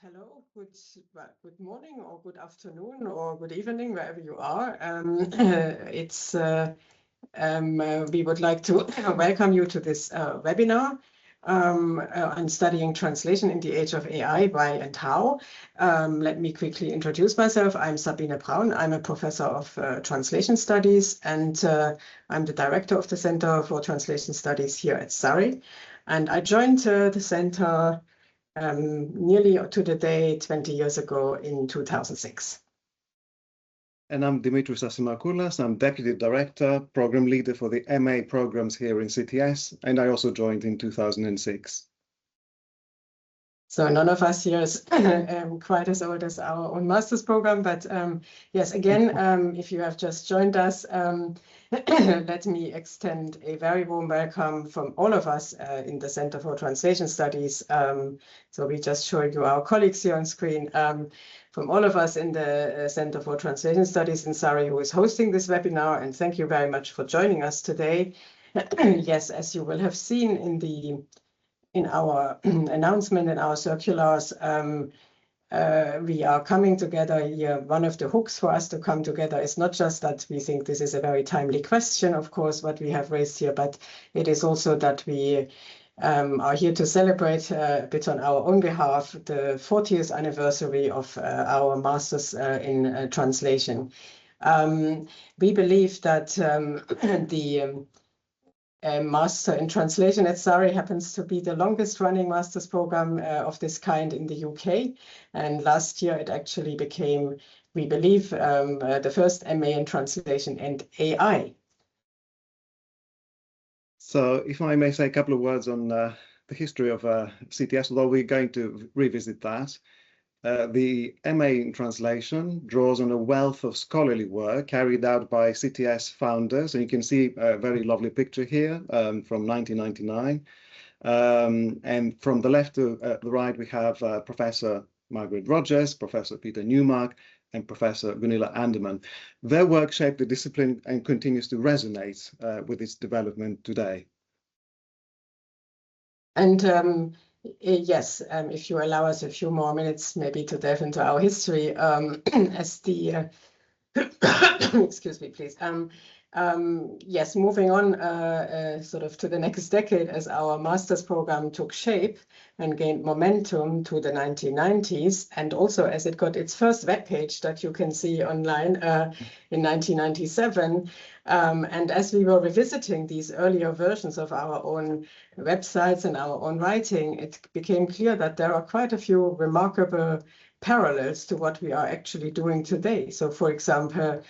Hello, good morning or good afternoon or good evening, wherever you are. We would like to welcome you to this webinar on studying translation in the age of AI, why and how. Let me quickly introduce myself. I'm Sabine Braun. I'm a professor of translation studies, and I'm the director of the Center for Translation Studies here at Surrey. And I joined the center nearly to the day 20 years ago in 2006. And I'm Dimitris Asimakoulas. I'm Deputy Director, Program Leader for the MA programs here in CTS, and I also joined in 2006. So none of us here is quite as old as our own master's program, but yes, again, if you have just joined us, let me extend a very warm welcome from all of us in the Center for Translation Studies. So we just showed you our colleagues here on screen. From all of us in the Center for Translation Studies in Surrey, who is hosting this webinar, and thank you very much for joining us today. Yes, as you will have seen in our announcement, in our circulars, we are coming together here. One of the hooks for us to come together is not just that we think this is a very timely question, of course, what we have raised here, but it is also that we are here to celebrate a bit on our own behalf the 40th anniversary of our Masters in Translation. We believe that the Master in Translation at Surrey happens to be the longest running master's program of this kind in the UK. And last year it actually became, we believe, the first MA in Translation and AI. So if I may say a couple of words on the history of CTS, although we're going to revisit that. The MA in Translation draws on a wealth of scholarly work carried out by CTS founders, and you can see a very lovely picture here from 1999. And from the left to the right, we have Professor Margaret Rogers, Professor Peter Newmark, and Professor Gunilla Anderman. Their work shaped the discipline and continues to resonate with its development today. And yes, if you allow us a few more minutes, maybe to delve into our history, as the excuse me, please. Yes, moving on sort of to the next decade, as our master's program took shape and gained momentum to the 1990s, and also as it got its first webpage that you can see online in 1997. And as we were revisiting these earlier versions of our own websites and our own writing, it became clear that there are quite a few remarkable parallels to what we are actually doing today. So, for example,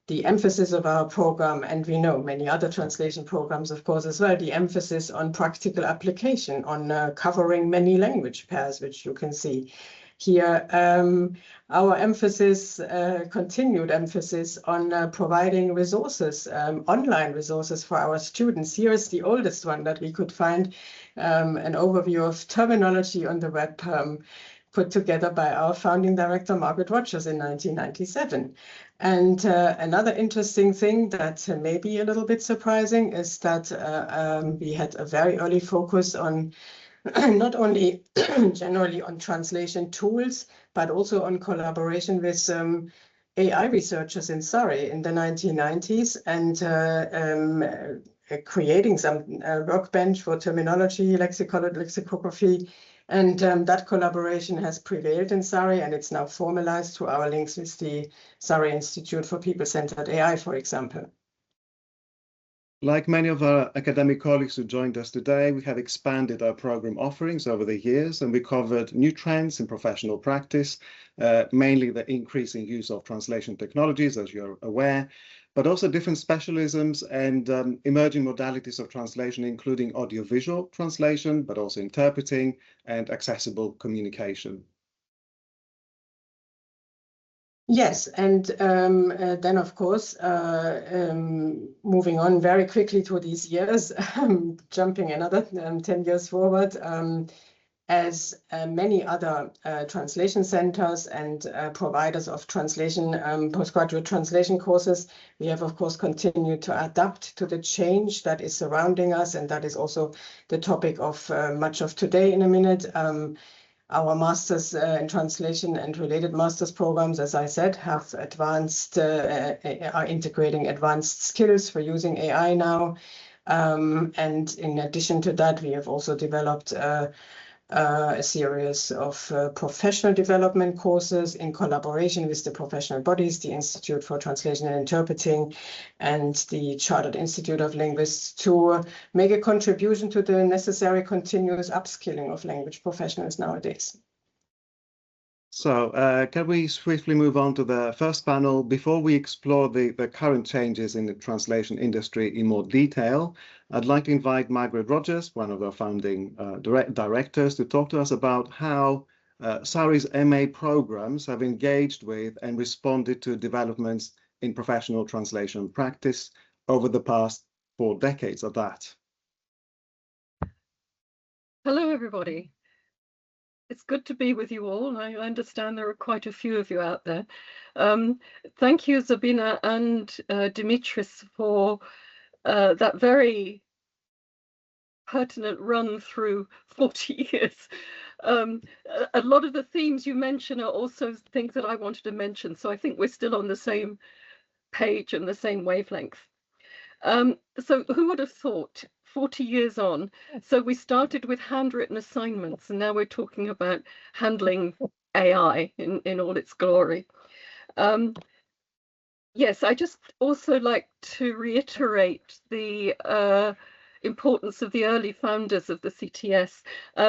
the emphasis of our program, and we know many other translation programs, of course, as well, the emphasis on practical application, on covering many language pairs, which you can see here. Our emphasis, continued emphasis on providing resources, online resources for our students. Here is the oldest one that we could find, an overview of terminology on the web, put together by our founding director, Margaret Rogers, in 1997. And another interesting thing that may be a little bit surprising is that we had a very early focus on not only generally on translation tools, but also on collaboration with AI researchers in Surrey in the 1990s, and creating some workbench for terminology, lexicography. And that collaboration has prevailed in Surrey, and it's now formalized through our links with the Surrey Institute for People-Centered AI, for example. Like many of our academic colleagues who joined us today, we have expanded our program offerings over the years, and we covered new trends in professional practice, mainly the increasing use of translation technologies, as you're aware, but also different specialisms and emerging modalities of translation, including audiovisual translation, but also interpreting and accessible communication. Yes, and then, of course, moving on very quickly to these years, jumping another 10 years forward, as many other translation centers and providers of translation, postgraduate translation courses, we have, of course, continued to adapt to the change that is surrounding us, and that is also the topic of much of today in a minute. Our masters in translation and related masters programs, as I said, have advanced, are integrating advanced skills for using AI now. And in addition to that, we have also developed a series of professional development courses in collaboration with the professional bodies, the Institute for Translation and Interpreting and the Chartered Institute of Linguists, to make a contribution to the necessary continuous upskilling of language professionals nowadays. So can we swiftly move on to the first panel? Before we explore the current changes in the translation industry in more detail, I'd like to invite Margaret Rogers, one of our founding directors, to talk to us about how SARI's MA programs have engaged with and responded to developments in professional translation practice over the past 4 decades of that. Hello, everybody. It's good to be with you all. I understand there are quite a few of you out there. Thank you, Sabina and Dimitris, for that very pertinent run through 40 years. A lot of the themes you mention are also things that I wanted to mention, so I think we're still on the same page and the same wavelength. So who would have thought 40 years on? So we started with handwritten assignments, and now we're talking about handling AI in all its glory. Yes, I just also like to reiterate the importance of the early founders of the CTS.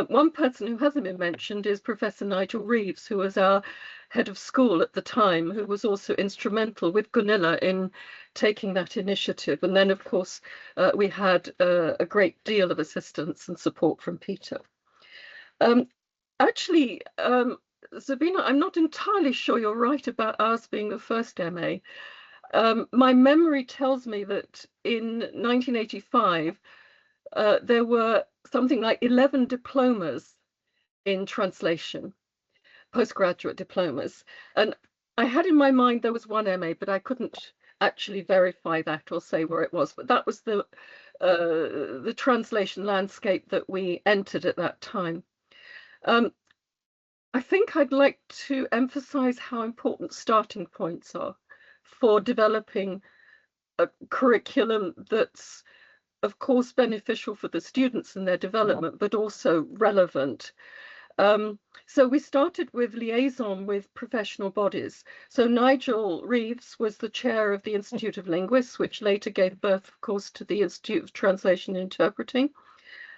One person who hasn't been mentioned is Professor Nigel Reeves, who was our head of school at the time, who was also instrumental with Gunilla in taking that initiative. And then, of course, we had a great deal of assistance and support from Peter. Actually, Sabina, I'm not entirely sure you're right about ours being the first MA. My memory tells me that in 1985, there were something like 11 diplomas in translation, postgraduate diplomas. And I had in my mind there was one MA, but I couldn't actually verify that or say where it was. But that was the translation landscape that we entered at that time. I think I'd like to emphasize how important starting points are for developing a curriculum that's, of course, beneficial for the students and their development, but also relevant. So we started with liaison with professional bodies. So Nigel Reeves was the chair of the Institute of Linguists, which later gave birth, of course, to the Institute of Translation and Interpreting.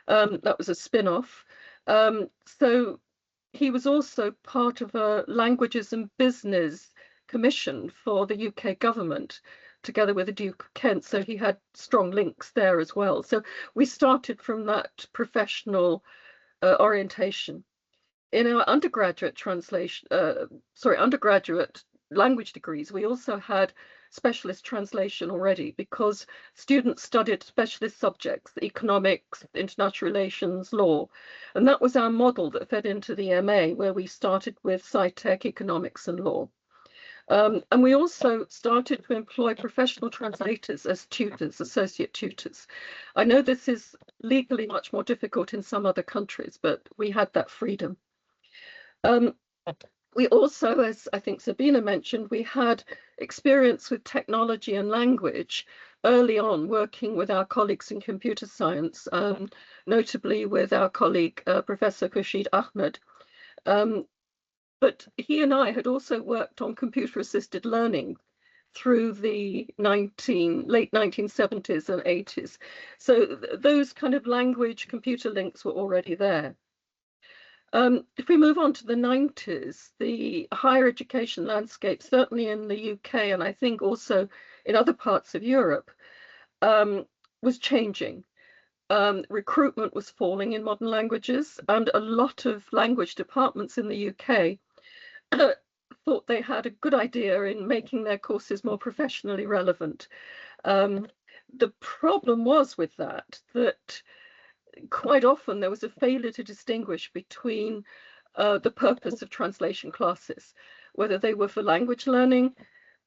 That was a spin-off. So he was also part of a Languages and Business Commission for the UK government, together with the Duke of Kent, so he had strong links there as well. So we started from that professional orientation. In our undergraduate undergraduate language degrees, we also had specialist translation already, because students studied specialist subjects, economics, international relations, law. And that was our model that fed into the MA, where we started with SciTech, economics and law. And we also started to employ professional translators as tutors, associate tutors. I know this is legally much more difficult in some other countries, but we had that freedom. We also, as I think Sabina mentioned, we had experience with technology and language early on, working with our colleagues in computer science, notably with our colleague, Professor Khurshid Ahmed. But he and I had also worked on computer-assisted learning through the late 1970s and 80s. So those kind of language computer links were already there. If we move on to the 90s, the higher education landscape, certainly in the UK and I think also in other parts of Europe, was changing. Recruitment was falling in modern languages, and a lot of language departments in the UK thought they had a good idea in making their courses more professionally relevant. The problem was with that quite often there was a failure to distinguish between the purpose of translation classes, whether they were for language learning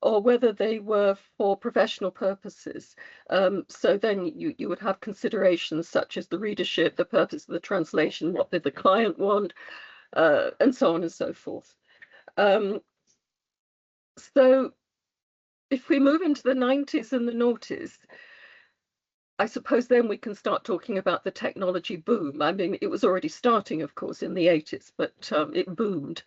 or whether they were for professional purposes. So then you would have considerations such as the readership, the purpose of the translation, what did the client want, and so on and so forth. So if we move into the 90s and the noughties, I suppose then we can start talking about the technology boom. I mean, it was already starting, of course, in the 80s, but it boomed.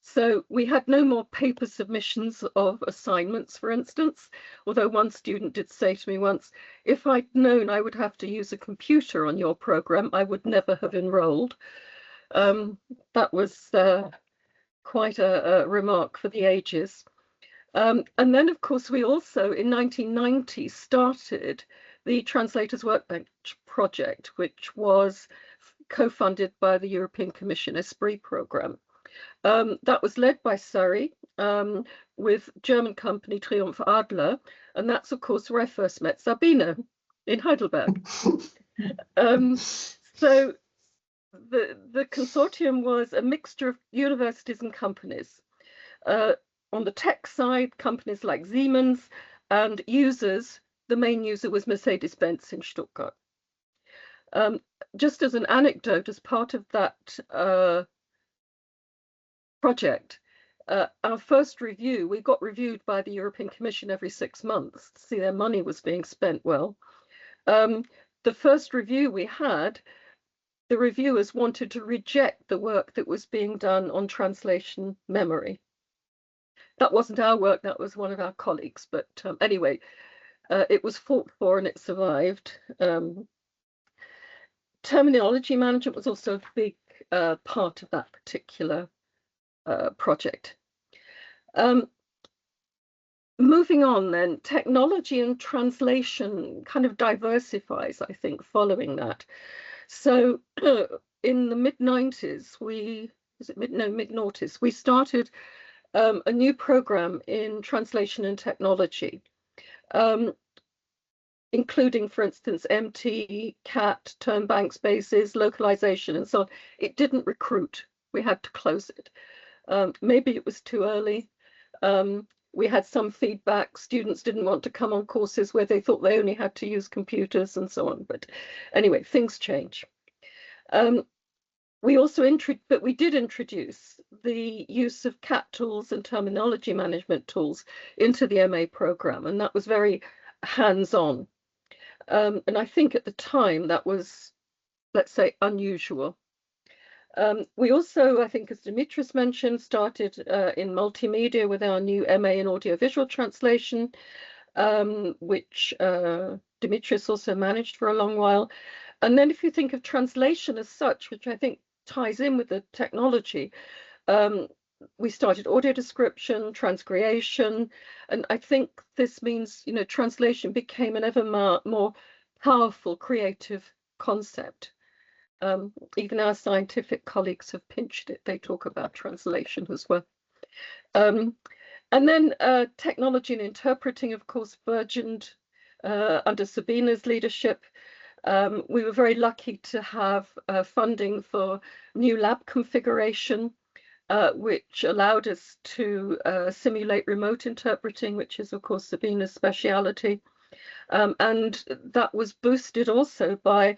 So we had no more paper submissions of assignments, for instance, although one student did say to me once, if I'd known I would have to use a computer on your program, I would never have enrolled. That was quite a remark for the ages. And then, of course, we also, in 1990, started the Translators Workbench project, which was co-funded by the European Commission Esprit program. That was led by Surrey with German company Triumph Adler, and that's, of course, where I first met Sabine in Heidelberg. So the consortium was a mixture of universities and companies. On the tech side, companies like Siemens, and users, the main user was Mercedes-Benz in Stuttgart. Just as an anecdote, as part of that project, our first review, we got reviewed by the European Commission every 6 months to see their money was being spent well. The first review we had, the reviewers wanted to reject the work that was being done on translation memory. That wasn't our work, that was one of our colleagues, but anyway, it was fought for and it survived. Terminology management was also a big part of that particular project. Moving on then, technology and translation kind of diversifies, I think, following that. So in the mid-90s, mid-noughties, we started a new program in translation and technology, including, for instance, MT, CAT, term bank spaces, localization, and so on. It didn't recruit. We had to close it. Maybe it was too early. We had some feedback. Students didn't want to come on courses where they thought they only had to use computers and so on. But anyway, things change. We did introduce the use of CAT tools and terminology management tools into the MA program, and that was very hands-on. And I think at the time that was, let's say, unusual. We also, I think, as Dimitris mentioned, started in multimedia with our new MA in audiovisual translation, which Dimitris also managed for a long while. And then if you think of translation as such, which I think ties in with the technology, we started audio description, transcreation, and I think this means, you know, translation became an ever more powerful creative concept. Even our scientific colleagues have pinched it. They talk about translation as well. And then technology and interpreting, of course, burgeoned under Sabina's leadership. We were very lucky to have funding for new lab configuration, which allowed us to simulate remote interpreting, which is, of course, Sabina's speciality. And that was boosted also by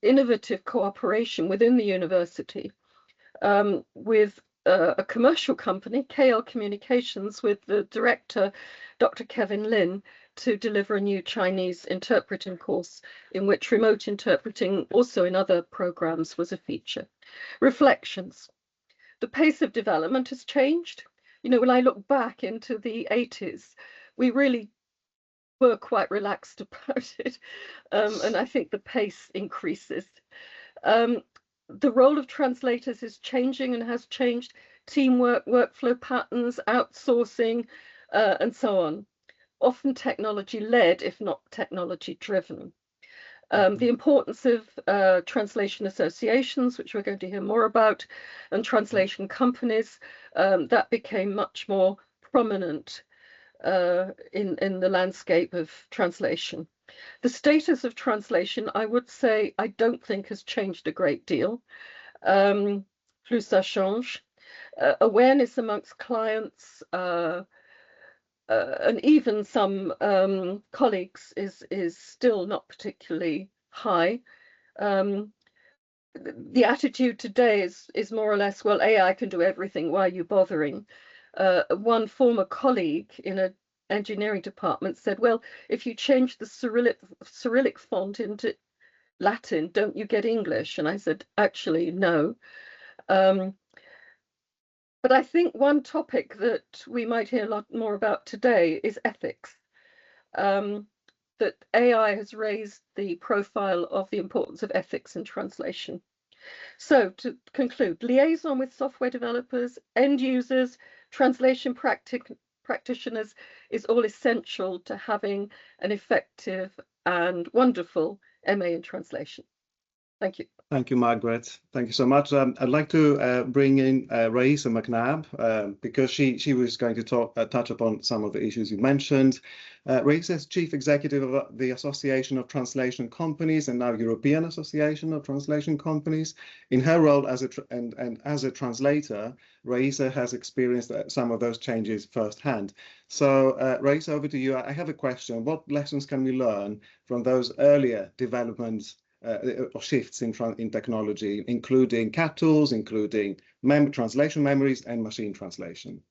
innovative cooperation within the university with a commercial company, KL Communications, with the director, Dr. Kevin Lin, to deliver a new Chinese interpreting course in which remote interpreting, also in other programs, was a feature. Reflections. The pace of development has changed. You know, when I look back into the 80s, we really were quite relaxed about it, and I think the pace increases. The role of translators is changing and has changed. Teamwork, workflow patterns, outsourcing, and so on. Often technology-led, if not technology-driven. The importance of translation associations, which we're going to hear more about, and translation companies, that became much more prominent in the landscape of translation. The status of translation, I would say, I don't think has changed a great deal. Plus ça change. Awareness amongst clients and even some colleagues is still not particularly high. the attitude today is more or less, well, AI can do everything, why are you bothering? One former colleague in an engineering department said, well, if you change the Cyrillic font into Latin, don't you get English? And I said, actually, no. But I think one topic that we might hear a lot more about today is ethics. That AI has raised the profile of the importance of ethics in translation. So to conclude, liaison with software developers, end users, translation practitioners is all essential to having an effective and wonderful MA in translation. Thank you. Thank you, Margaret. Thank you so much. I'd like to bring in Raisa McNabb because she was going to touch upon some of the issues you mentioned. Raisa is Chief Executive of the Association of Translation Companies and now European Association of Translation Companies. In her role as a translator, Raisa has experienced some of those changes firsthand. So Raisa, over to you. I have a question. What lessons can we learn from those earlier developments or shifts in technology, including CAT tools, including translation memories and machine translation?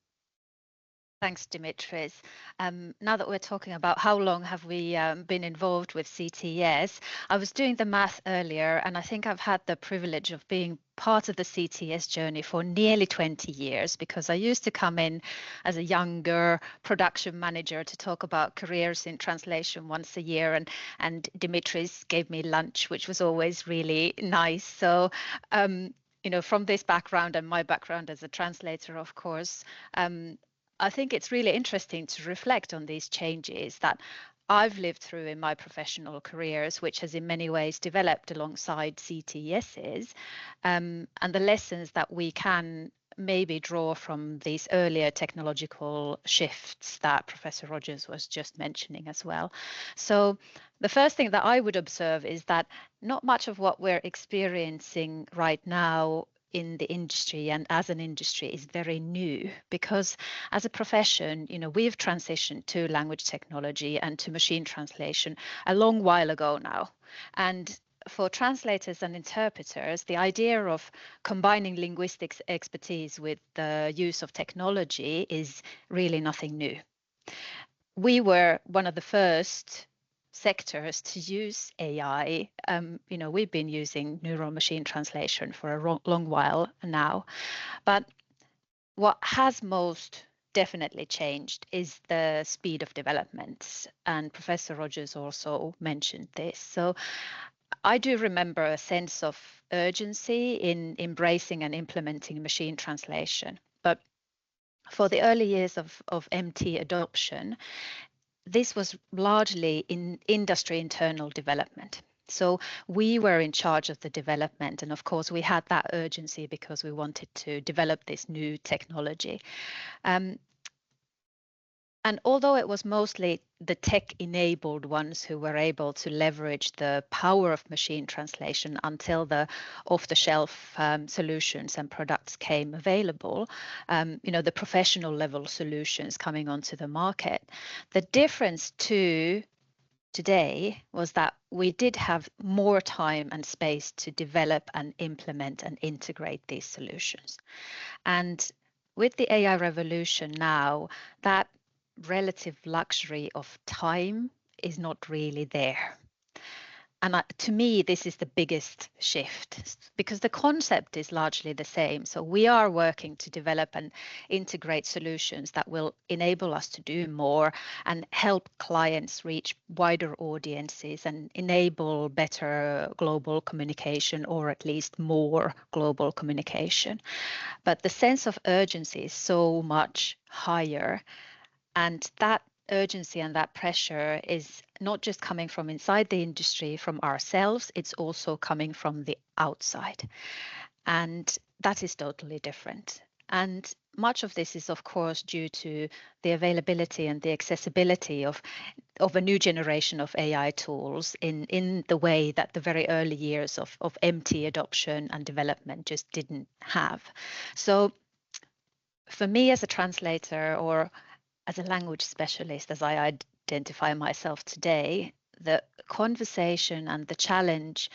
Thanks, Dimitris. Now that we're talking about how long have we been involved with CTS, I was doing the math earlier, and I think I've had the privilege of being part of the CTS journey for nearly 20 years, because I used to come in as a younger production manager to talk about careers in translation once a year, and Dimitris gave me lunch, which was always really nice. So you know, from this background and my background as a translator, of course, I think it's really interesting to reflect on these changes that I've lived through in my professional careers, which has in many ways developed alongside CTS's, and the lessons that we can maybe draw from these earlier technological shifts that Professor Rogers was just mentioning as well. So the first thing that I would observe is that not much of what we're experiencing right now in the industry and as an industry is very new, because as a profession, you know, we've transitioned to language technology and to machine translation a long while ago now. And for translators and interpreters, the idea of combining linguistics expertise with the use of technology is really nothing new. We were one of the first sectors to use AI. You know, we've been using neural machine translation for a long while now, but what has most definitely changed is the speed of developments, and Professor Rogers also mentioned this. So I do remember a sense of urgency in embracing and implementing machine translation, but for the early years of MT adoption, this was largely in industry internal development. So we were in charge of the development, and of course we had that urgency because we wanted to develop this new technology. And although it was mostly the tech-enabled ones who were able to leverage the power of machine translation until the off-the-shelf solutions and products came available, you know, the professional level solutions coming onto the market, the difference to today was that we did have more time and space to develop and implement and integrate these solutions. And with the AI revolution now, that relative luxury of time is not really there. And to me, this is the biggest shift, because the concept is largely the same. So we are working to develop and integrate solutions that will enable us to do more and help clients reach wider audiences and enable better global communication, or at least more global communication. But the sense of urgency is so much higher, and that urgency and that pressure is not just coming from inside the industry, from ourselves, it's also coming from the outside. And that is totally different. And much of this is, of course, due to the availability and the accessibility of a new generation of AI tools in the way that the very early years of MT adoption and development just didn't have. So for me as a translator, or as a language specialist, as I identify myself today, the conversation and the challenge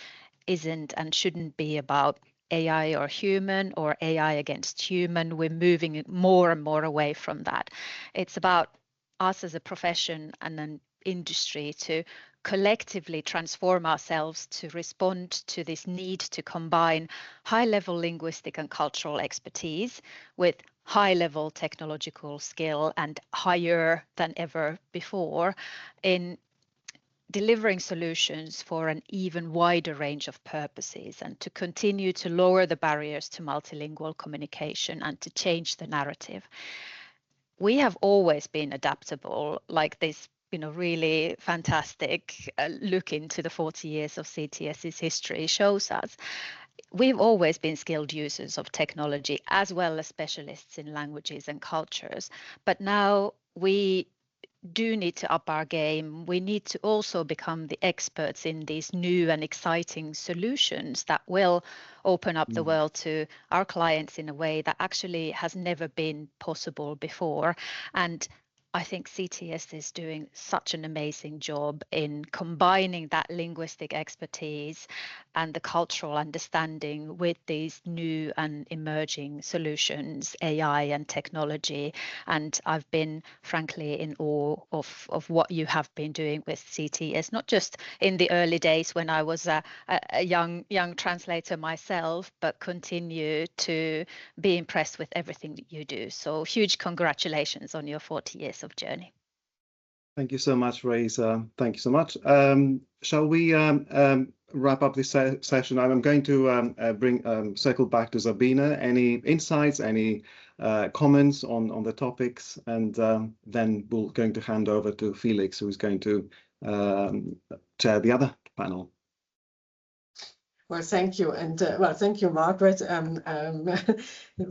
isn't and shouldn't be about AI or human or AI against human. We're moving more and more away from that. It's about us as a profession and an industry to collectively transform ourselves to respond to this need to combine high-level linguistic and cultural expertise with high-level technological skill and higher than ever before in delivering solutions for an even wider range of purposes, and to continue to lower the barriers to multilingual communication and to change the narrative. We have always been adaptable, like this, really fantastic look into the 40 years of CTS's history shows us. We've always been skilled users of technology as well as specialists in languages and cultures, but now we do need to up our game. We need to also become the experts in these new and exciting solutions that will open up the world to our clients in a way that actually has never been possible before. And I think CTS is doing such an amazing job in combining that linguistic expertise and the cultural understanding with these new and emerging solutions, AI and technology. And I've been frankly in awe of what you have been doing with CTS, not just in the early days when I was a young translator myself, but continue to be impressed with everything that you do. So huge congratulations on your 40 years of journey. Thank you so much, Raisa. Thank you so much. Shall we wrap up this session? I'm going to circle back to Sabine. Any insights, any comments on the topics, and then we're going to hand over to Felix, who is going to chair the other panel. Well, thank you. And thank you, Margaret,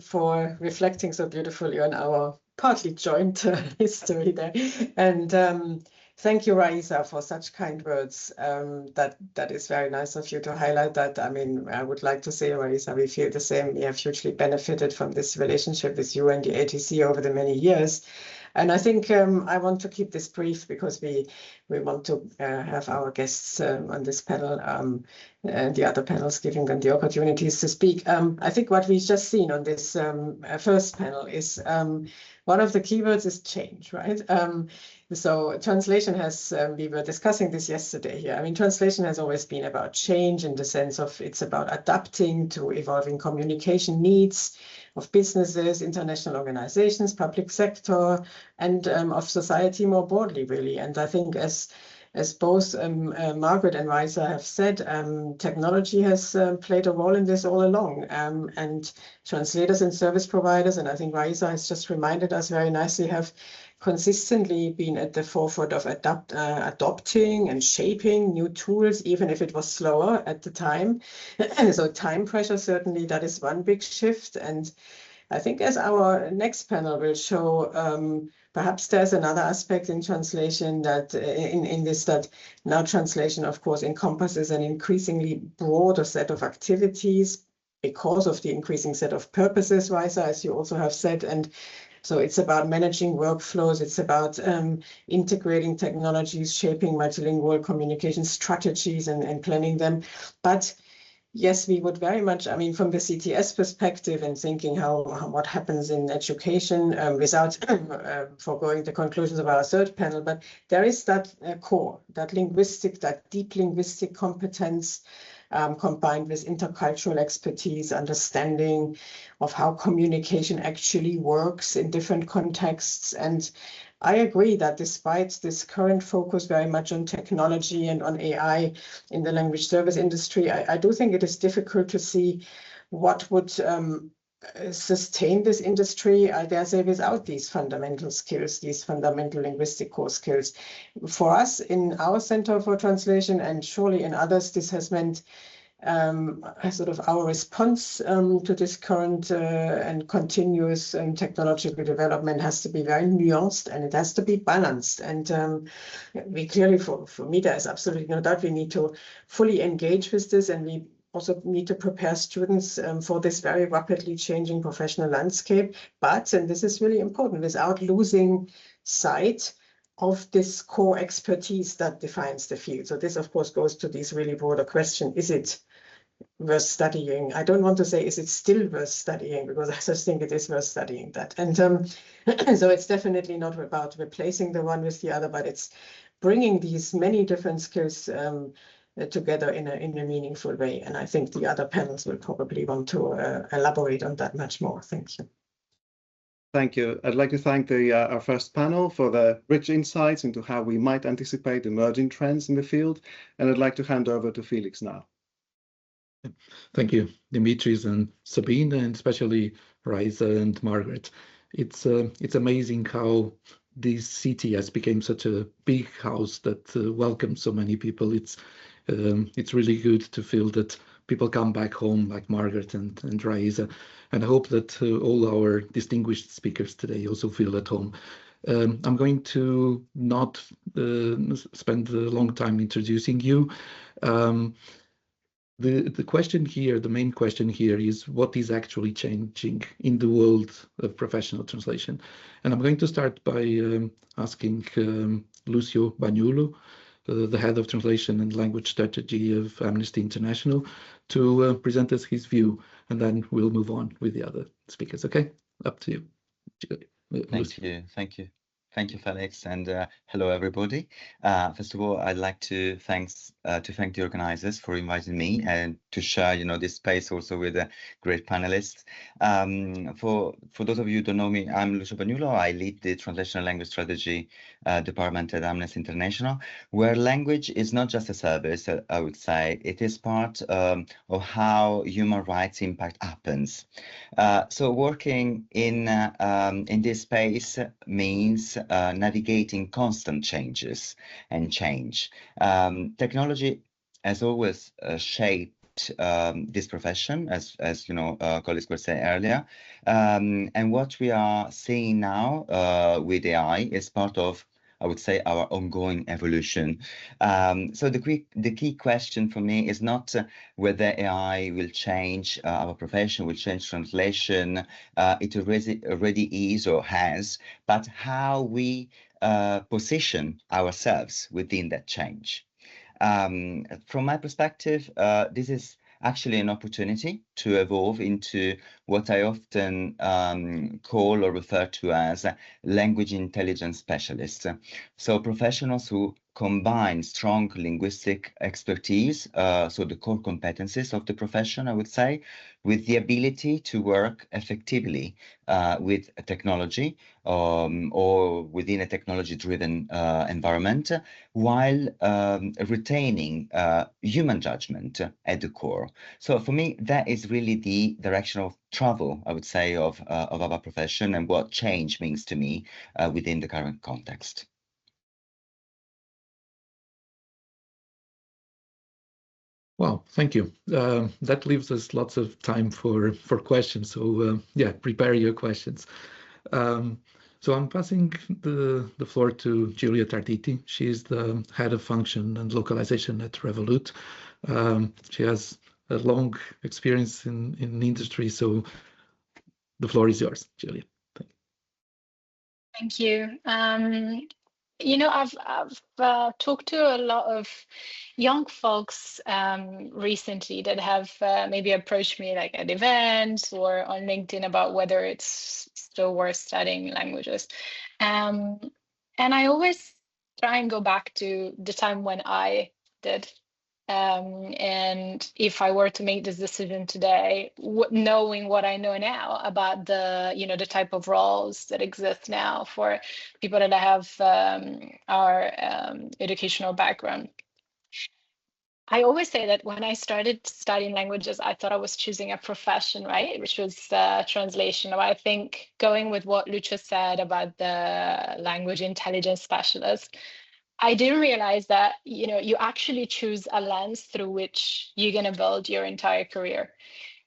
for reflecting so beautifully on our partly joint history there. And thank you, Raisa, for such kind words. That is very nice of you to highlight that. I mean, I would like to say, Raisa, we feel the same. We have hugely benefited from this relationship with you and the ATC over the many years. And I think I want to keep this brief because we want to have our guests on this panel and the other panels giving them the opportunities to speak. I think what we've just seen on this first panel is one of the keywords is change, right? So translation has, we were discussing this yesterday here. I mean, translation has always been about change in the sense of it's about adapting to evolving communication needs of businesses, international organizations, public sector, and of society more broadly, really. And I think as both Margaret and Raisa have said, technology has played a role in this all along, and translators and service providers, and I think Raisa has just reminded us very nicely, have consistently been at the forefront of adopting and shaping new tools, even if it was slower at the time. So time pressure, certainly, that is one big shift. And I think as our next panel will show, perhaps there's another aspect in translation that in this, that now translation, of course, encompasses an increasingly broader set of activities because of the increasing set of purposes, Raisa, as you also have said. And so it's about managing workflows. It's about integrating technologies, shaping multilingual communication strategies and planning them. But yes, we would very much, I mean, from the CTS perspective and thinking what happens in education without foregoing the conclusions of our third panel, but there is that core, that deep linguistic competence combined with intercultural expertise, understanding of how communication actually works in different contexts. And I agree that despite this current focus very much on technology and on AI in the language service industry, I do think it is difficult to see what would sustain this industry, I dare say, without these fundamental skills, these fundamental linguistic core skills. For us in our Center for Translation, and surely in others, this has meant sort of our response to this current and continuous technological development has to be very nuanced, and it has to be balanced. And we clearly, for me, there is absolutely no doubt we need to fully engage with this, and we also need to prepare students for this very rapidly changing professional landscape. But, and this is really important, without losing sight of this core expertise that defines the field. So this, of course, goes to this really broader question. Is it worth studying. I don't want to say, is it still worth studying? Because I just think it is worth studying that. And so it's definitely not about replacing the one with the other, but it's bringing these many different skills together in a meaningful way. And I think the other panels will probably want to elaborate on that much more. Thank you. Thank you. I'd like to thank our first panel for the rich insights into how we might anticipate emerging trends in the field. And I'd like to hand over to Felix now. Thank you, Dimitris and Sabine, and especially Raisa and Margaret. It's amazing how this CTS became such a big house that welcomes so many people. It's really good to feel that people come back home like Margaret and Raisa, and I hope that all our distinguished speakers today also feel at home. I'm going to not spend a long time introducing you. The question here, the main question here is what is actually changing in the world of professional translation? And I'm going to start by asking Lucio Bagnulo, the head of translation and language strategy of Amnesty International, to present us his view, and then we'll move on with the other speakers. Okay, up to you. Thank you, Felix, and hello, everybody. First of all, I'd like to thank the organizers for inviting me and to share, this space also with the great panelists. For those of you who don't know me, I'm Lucio Bagnulo. I lead the Translation and Language Strategy department at Amnesty International, where language is not just a service, I would say. It is part of how human rights impact happens. So working in this space means navigating constant changes and change. Technology has always shaped this profession, as colleagues were saying earlier. And what we are seeing now with AI is part of, I would say, our ongoing evolution. So the key question for me is not whether AI will change our profession, will change translation. It already is or has, but how we position ourselves within that change. From my perspective, this is actually an opportunity to evolve into what I often call or refer to as language intelligence specialists. So professionals who combine strong linguistic expertise, so the core competencies of the profession, I would say, with the ability to work effectively with a technology or within a technology-driven environment, while retaining human judgment at the core. So for me, that is really the direction of travel, I would say, of our profession and what change means to me within the current context. Wow, thank you. That leaves us lots of time for questions. So yeah, prepare your questions. So I'm passing the floor to Giulia Tarditi. She's the head of function and localization at Revolut. She has a long experience in the industry, so the floor is yours, Giulia. Thank you. I've talked to a lot of young folks recently that have maybe approached me like at events or on LinkedIn about whether it's still worth studying languages. And I always try and go back to the time when I did. And if I were to make this decision today, knowing what I know now about the type of roles that exist now for people that have our educational background, I always say that when I started studying languages, I thought I was choosing a profession, right, which was translation. I think going with what Lucia said about the language intelligence specialist, I didn't realize that, you actually choose a lens through which you're going to build your entire career.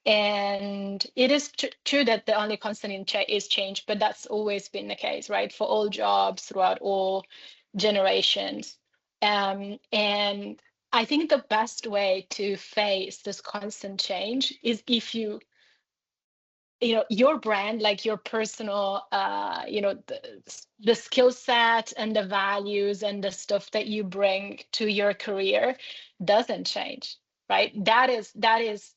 And it is true that the only constant is change, but that's always been the case, right? For all jobs throughout all generations. And I think the best way to face this constant change is if your brand, like your personal, the skill set and the values and the stuff that you bring to your career doesn't change. right? That is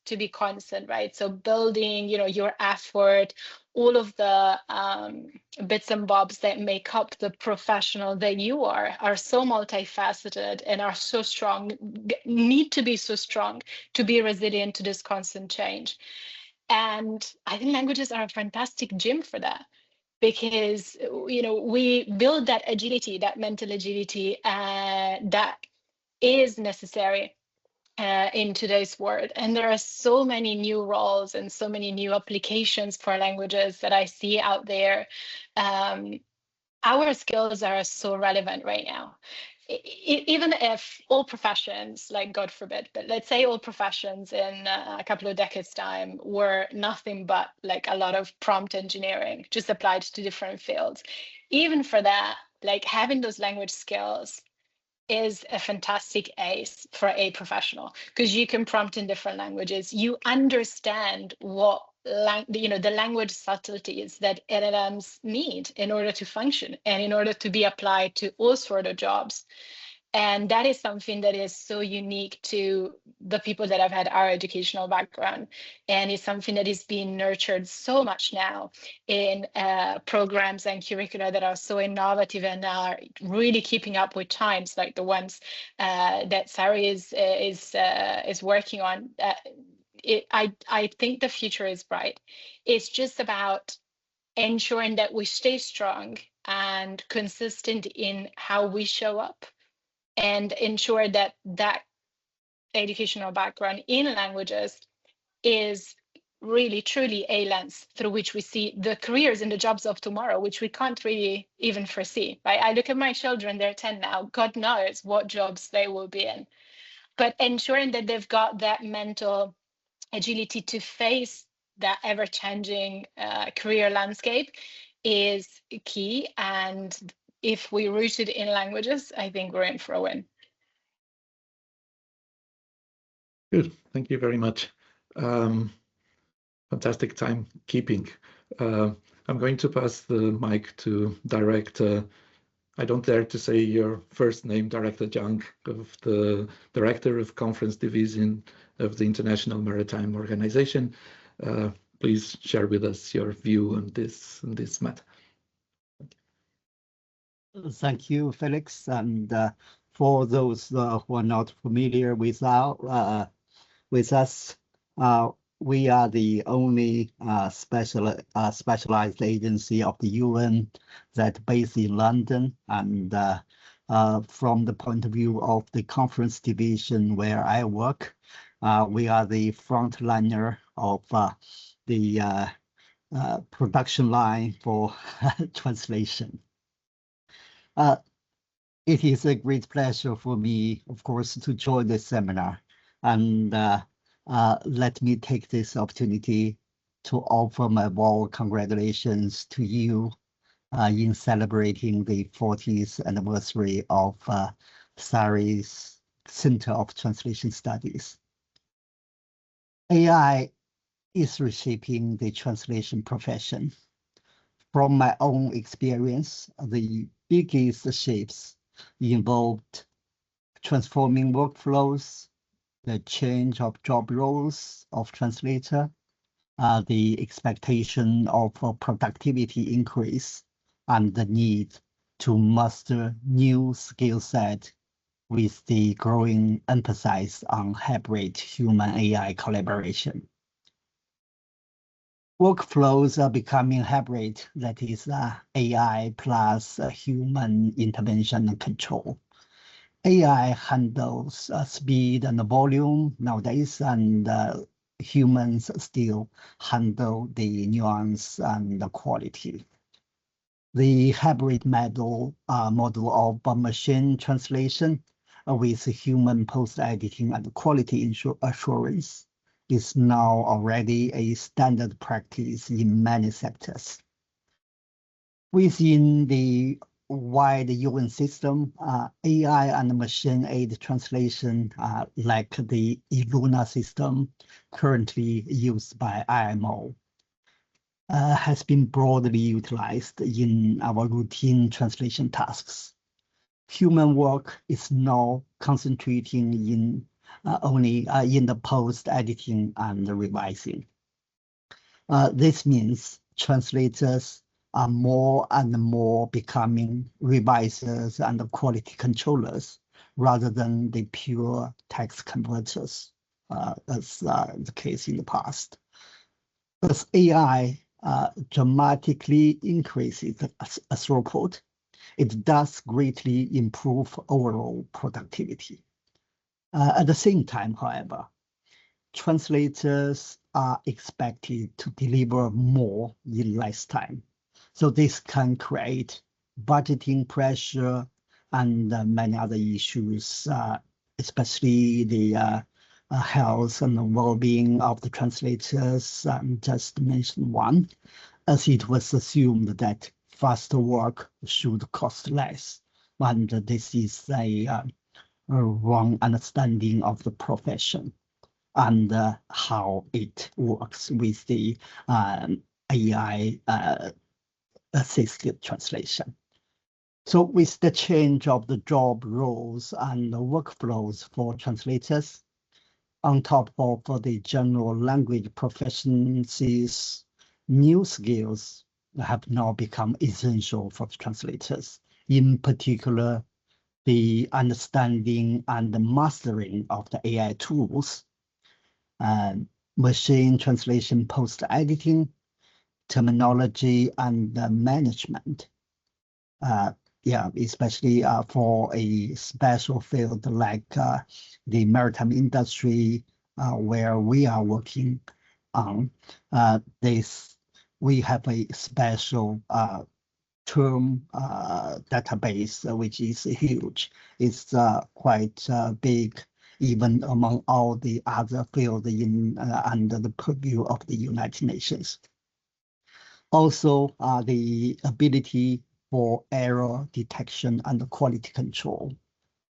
to be constant, right? So building, your effort, all of the bits and bobs that make up the professional that you are so multifaceted and are so strong, need to be so strong to be resilient to this constant change. And I think languages are a fantastic gym for that, because we build that agility, that mental agility that is necessary in today's world. And there are so many new roles and so many new applications for languages that I see out there. Our skills are so relevant right now. Even if all professions, like God forbid, but let's say all professions in a couple of decades time were nothing but like a lot of prompt engineering, just applied to different fields. Even for that, like having those language skills is a fantastic ace for a professional, because you can prompt in different languages. You understand what the language subtleties that LLMs need in order to function and in order to be applied to all sort of jobs. And that is something that is so unique to the people that have had our educational background. And it's something that is being nurtured so much now in programs and curricula that are so innovative and are really keeping up with times, like the ones that Sari is working on. I think the future is bright. It's just about ensuring that we stay strong and consistent in how we show up, and ensure that that educational background in languages is really truly a lens through which we see the careers and the jobs of tomorrow, which we can't really even foresee, right? I look at my children, they're 10 now, God knows what jobs they will be in. But ensuring that they've got that mental agility to face that ever-changing career landscape is key. And if we root it in languages, I think we're in for a win. Good, thank you very much. Fantastic timekeeping. I'm going to pass the mic to Director, I don't dare to say your first name, Director Zhang, of the Director of Conference Division of the International Maritime Organization. Please share with us your view on this matter. Thank you, Felix. And for those who are not familiar with us, we are the only specialized agency of the UN that based in London. And from the point of view of the conference division where I work, we are the frontliner of the production line for translation. It is a great pleasure for me, of course, to join this seminar. And let me take this opportunity to offer my warm congratulations to you in celebrating the 40th anniversary of Sari's Center of Translation Studies. AI is reshaping the translation profession. From my own experience, the biggest shifts involved transforming workflows, the change of job roles of translator, the expectation of a productivity increase, and the need to master new skill set with the growing emphasis on hybrid human-AI collaboration. Workflows are becoming hybrid, that is AI plus human intervention and control. AI handles speed and volume nowadays, and humans still handle the nuance and the quality. The hybrid model of machine translation with human post-editing and quality assurance is now already a standard practice in many sectors. Within the wide UN system, AI and machine aid translation, like the Luna system currently used by IMO, has been broadly utilized in our routine translation tasks. Human work is now concentrating in only in the post-editing and revising. This means translators are more and more becoming revisers and quality controllers rather than the pure text converters, as the case in the past. As AI dramatically increases throughput, it does greatly improve overall productivity. At the same time, however, translators are expected to deliver more in less time. So this can create budgeting pressure and many other issues, especially the health and well-being of the translators. Just mention one, as it was assumed that faster work should cost less. And this is a wrong understanding of the profession and how it works with the AI assisted translation. So with the change of the job roles and the workflows for translators, on top of the general language proficiencies, new skills have now become essential for the translators. In particular, the understanding and the mastering of the AI tools, machine translation post-editing, terminology, and management. Especially for a special field like the maritime industry, where we are working on this. We have a special term database, which is huge. It's quite big, even among all the other fields under the purview of the United Nations. Also, the ability for error detection and quality control.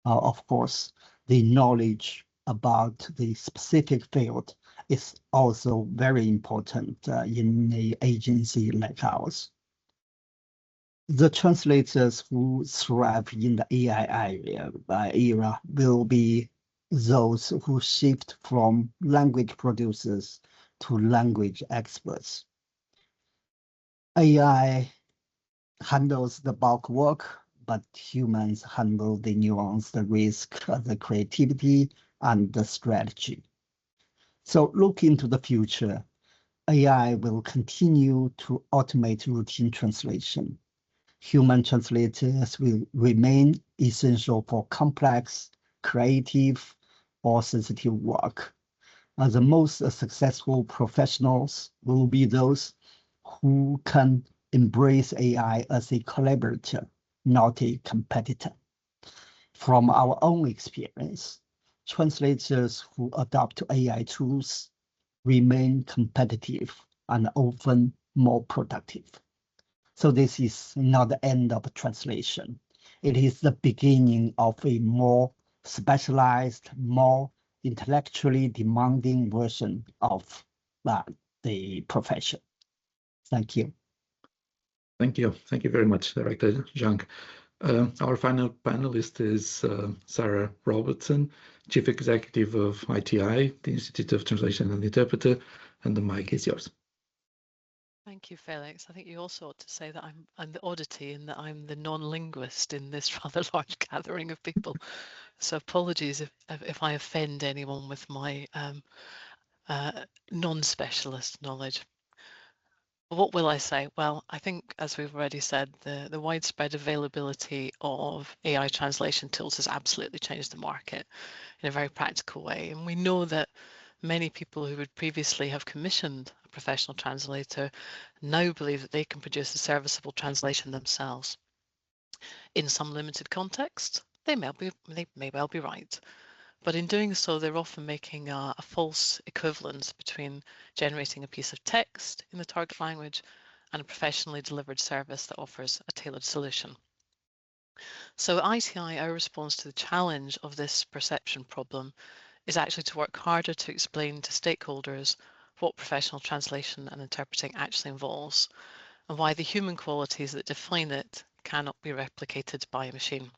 Of course, the knowledge about the specific field is also very important in an agency like ours. The translators who thrive in the AI era will be those who shift from language producers to language experts. AI handles the bulk work, but humans handle the nuance, the risk, the creativity, and the strategy. So look into the future. AI will continue to automate routine translation. Human translators will remain essential for complex, creative, or sensitive work. The most successful professionals will be those who can embrace AI as a collaborator, not a competitor. From our own experience, translators who adopt AI tools remain competitive and often more productive. So this is not the end of translation. It is the beginning of a more specialized, more intellectually demanding version of the profession. Thank you. Thank you. Thank you very much, Director Zhang. Our final panelist is Sarah Robertson, Chief Executive of ITI, the Institute of Translation and Interpreter, and the mic is yours. Thank you, Felix. I think you also ought to say that I'm the oddity and that I'm the non-linguist in this rather large gathering of people. So apologies if I offend anyone with my non-specialist knowledge. What will I say? Well, I think, as we've already said, the widespread availability of AI translation tools has absolutely changed the market in a very practical way. And we know that many people who would previously have commissioned a professional translator now believe that they can produce a serviceable translation themselves. In some limited context, they may well be right. But in doing so, they're often making a false equivalence between generating a piece of text in the target language and a professionally delivered service that offers a tailored solution. So at ITI, our response to the challenge of this perception problem is actually to work harder to explain to stakeholders what professional translation and interpreting actually involves and why the human qualities that define it cannot be replicated by a machine.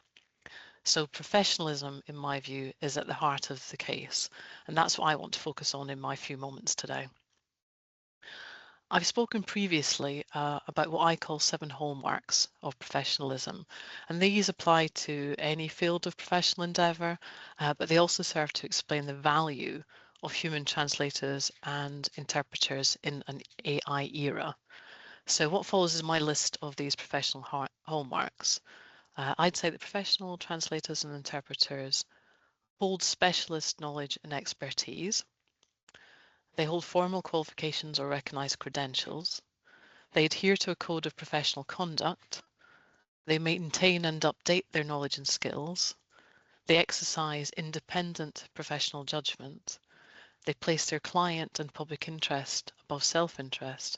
So professionalism, in my view, is at the heart of the case, and that's what I want to focus on in my few moments today. I've spoken previously about what I call 7 hallmarks of professionalism, and these apply to any field of professional endeavour, but they also serve to explain the value of human translators and interpreters in an AI era. So what follows is my list of these professional hallmarks. I'd say that professional translators and interpreters hold specialist knowledge and expertise. They hold formal qualifications or recognised credentials. They adhere to a code of professional conduct. They maintain and update their knowledge and skills. They exercise independent professional judgment. They place their client and public interest above self-interest,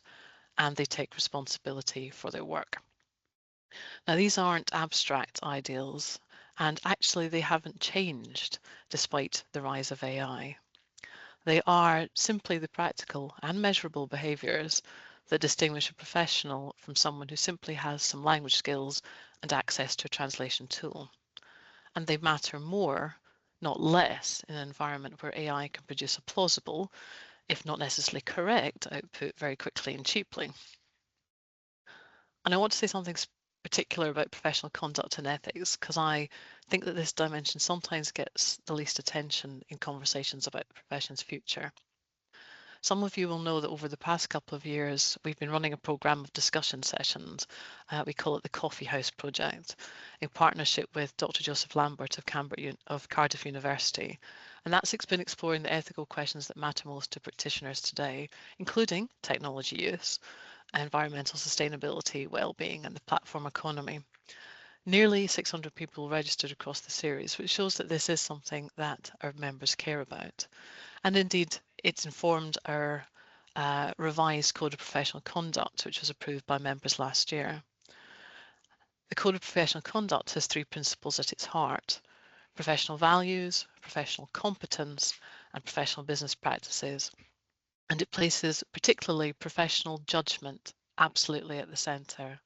and they take responsibility for their work. Now, these aren't abstract ideals, and actually they haven't changed despite the rise of AI. They are simply the practical and measurable behaviours that distinguish a professional from someone who simply has some language skills and access to a translation tool. And they matter more, not less, in an environment where AI can produce a plausible, if not necessarily correct, output very quickly and cheaply. And I want to say something particular about professional conduct and ethics, because I think that this dimension sometimes gets the least attention in conversations about the profession's future. Some of you will know that over the past couple of years, we've been running a programme of discussion sessions. We call it the Coffee House Project, in partnership with Dr. Joseph Lambert of Cardiff University. And that's been exploring the ethical questions that matter most to practitioners today, including technology use, environmental sustainability, well-being, and the platform economy. Nearly 600 people registered across the series, which shows that this is something that our members care about. And indeed, it's informed our revised Code of Professional Conduct, which was approved by members last year. The Code of Professional Conduct has 3 principles at its heart: professional values, professional competence, and professional business practices. And it places particularly professional judgment absolutely at the centre.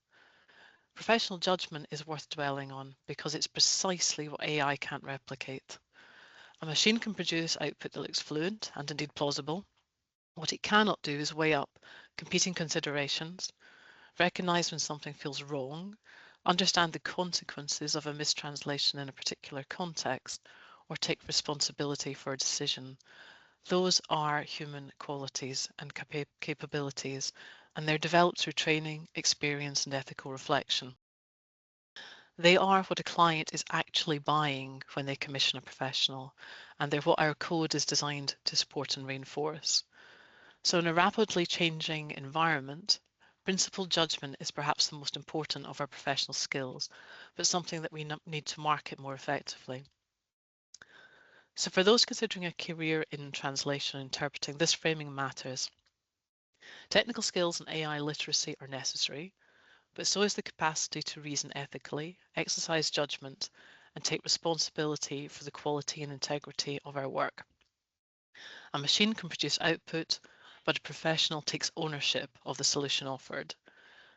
Professional judgment is worth dwelling on because it's precisely what AI can't replicate. A machine can produce output that looks fluent and indeed plausible. What it cannot do is weigh up competing considerations, recognise when something feels wrong, understand the consequences of a mistranslation in a particular context, or take responsibility for a decision. Those are human qualities and capabilities, and they're developed through training, experience, and ethical reflection. They are what a client is actually buying when they commission a professional, and they're what our code is designed to support and reinforce. So in a rapidly changing environment, principled judgment is perhaps the most important of our professional skills, but something that we need to market more effectively. So for those considering a career in translation and interpreting, this framing matters. Technical skills and AI literacy are necessary, but so is the capacity to reason ethically, exercise judgment, and take responsibility for the quality and integrity of our work. A machine can produce output, but a professional takes ownership of the solution offered.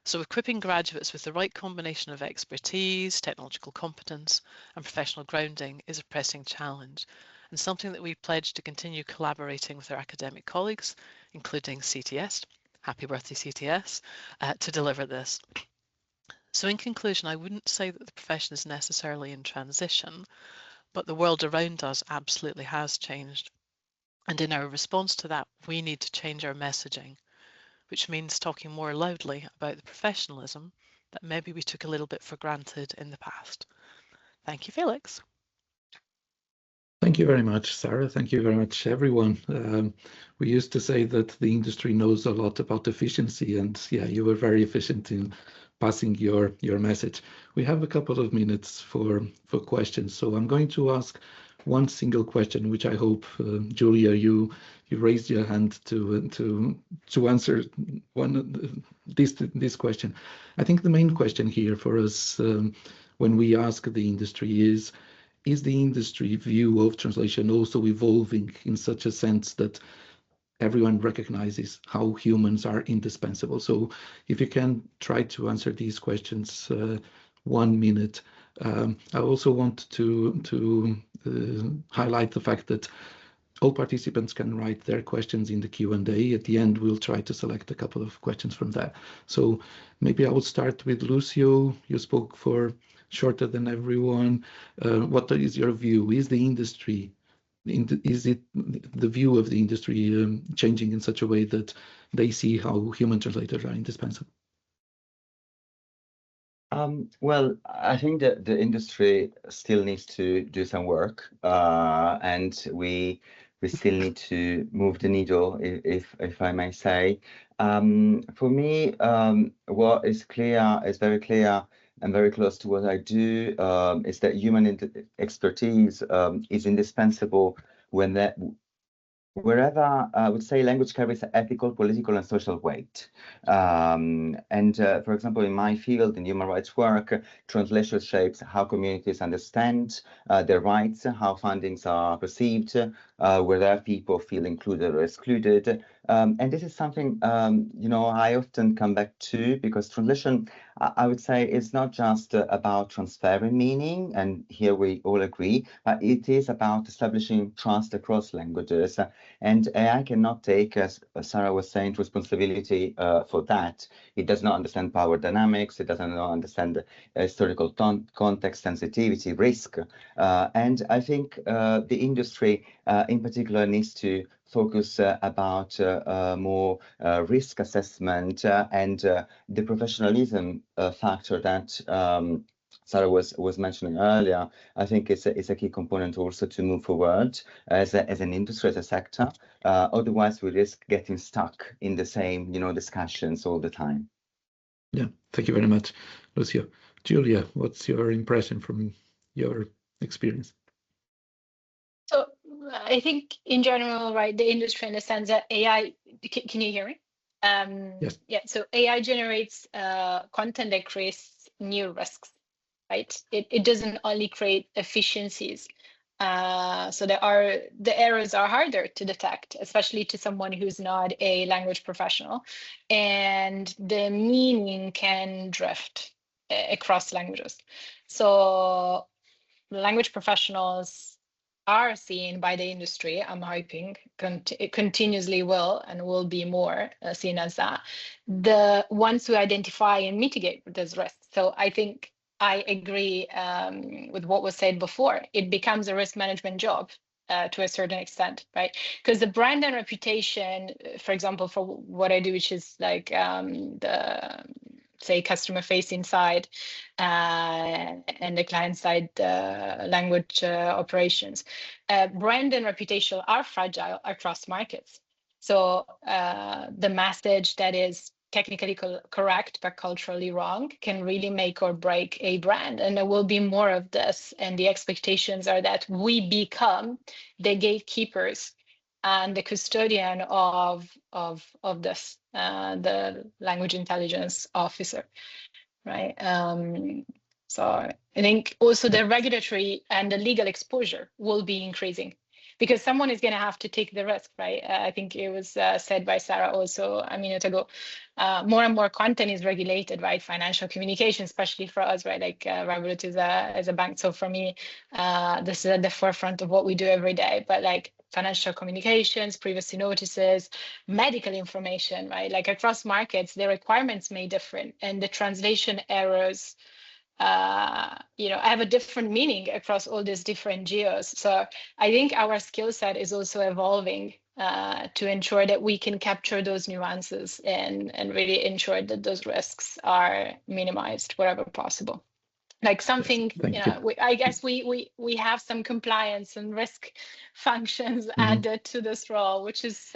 So equipping graduates with the right combination of expertise, technological competence, and professional grounding is a pressing challenge, and something that we pledge to continue collaborating with our academic colleagues, including CTS, happy birthday CTS, to deliver this. So in conclusion, I wouldn't say that the profession is necessarily in transition, but the world around us absolutely has changed. And in our response to that, we need to change our messaging, which means talking more loudly about the professionalism that maybe we took a little bit for granted in the past. Thank you, Felix. Thank you very much, Sarah. Thank you very much, everyone. We used to say that the industry knows a lot about efficiency, and yeah, you were very efficient in passing your message. We have a couple of minutes for questions, so I'm going to ask one single question, which I hope, Julia, you raised your hand to answer this question. I think the main question here for us when we ask the industry is the industry view of translation also evolving in such a sense that everyone recognizes how humans are indispensable? So if you can try to answer these questions 1 minute. I also want to highlight the fact that all participants can write their questions in the Q&A. At the end, we'll try to select a couple of questions from that. So maybe I will start with Lucio. You spoke for shorter than everyone. What is your view? Is the industry, is it the view of the industry changing in such a way that they see how human translators are indispensable? Well, I think that the industry still needs to do some work, and we still need to move the needle, if I may say. For me, what is clear, is very clear and very close to what I do, is that human expertise is indispensable wherever I would say language carries ethical, political, and social weight. For example, in my field, in human rights work, translation shapes how communities understand their rights, how findings are perceived, whether people feel included or excluded. And this is something, I often come back to, because translation, I would say, is not just about transferring meaning, and here we all agree, but it is about establishing trust across languages. And AI cannot take, as Sarah was saying, responsibility for that. It does not understand power dynamics. It doesn't understand historical context, sensitivity, risk. And I think the industry in particular needs to focus about more risk assessment and the professionalism factor that Sarah was mentioning earlier. I think it's a key component also to move forward as an industry, as a sector. Otherwise, we risk getting stuck in the same, discussions all the time. Yeah, thank you very much, Lucio. Julia, what's your impression from your experience? So I think in general, right, the industry understands that AI, can you hear me? Yes. Yeah, so AI generates content that creates new risks, right? It doesn't only create efficiencies. So the errors are harder to detect, especially to someone who's not a language professional. And the meaning can drift across languages. So language professionals are seen by the industry, I'm hoping, continuously will and will be more seen as that, the ones who identify and mitigate those risks. So I think I agree with what was said before. It becomes a risk management job to a certain extent, right? Because the brand and reputation, for example, for what I do, which is like the say customer facing side and the client side language operations, brand and reputation are fragile across markets. So the message that is technically correct but culturally wrong can really make or break a brand, and there will be more of this, and the expectations are that we become the gatekeepers and the custodian of this, the language intelligence officer, right? So I think also the regulatory and the legal exposure will be increasing, because someone is going to have to take the risk, right? I think it was said by Sarah also a minute ago. More and more content is regulated, right? Financial communication, especially for us, right? Like Revolut is a bank. So for me, this is at the forefront of what we do every day. But like financial communications, privacy notices, medical information, right? Like across markets, the requirements may differ, and the translation errors have a different meaning across all these different geos. So I think our skill set is also evolving to ensure that we can capture those nuances and really ensure that those risks are minimized wherever possible. Like something, yes, I guess we have some compliance and risk functions added to this role, which is,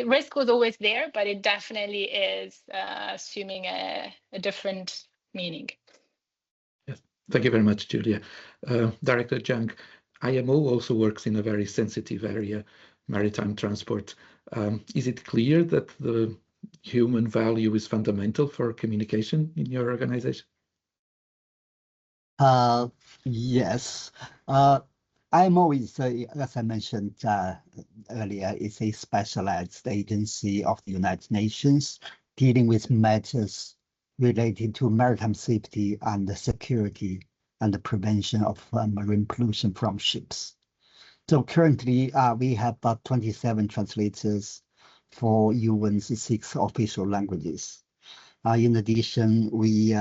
risk was always there, but it definitely is assuming a different meaning. Yes, thank you very much, Julia. Director Jung, IMO also works in a very sensitive area, maritime transport. Is it clear that the human value is fundamental for communication in your organization? Yes. IMO is, as I mentioned earlier, is a specialized agency of the United Nations dealing with matters related to maritime safety and security and the prevention of marine pollution from ships. So currently, we have about 27 translators for UN's 6 official languages. In addition, we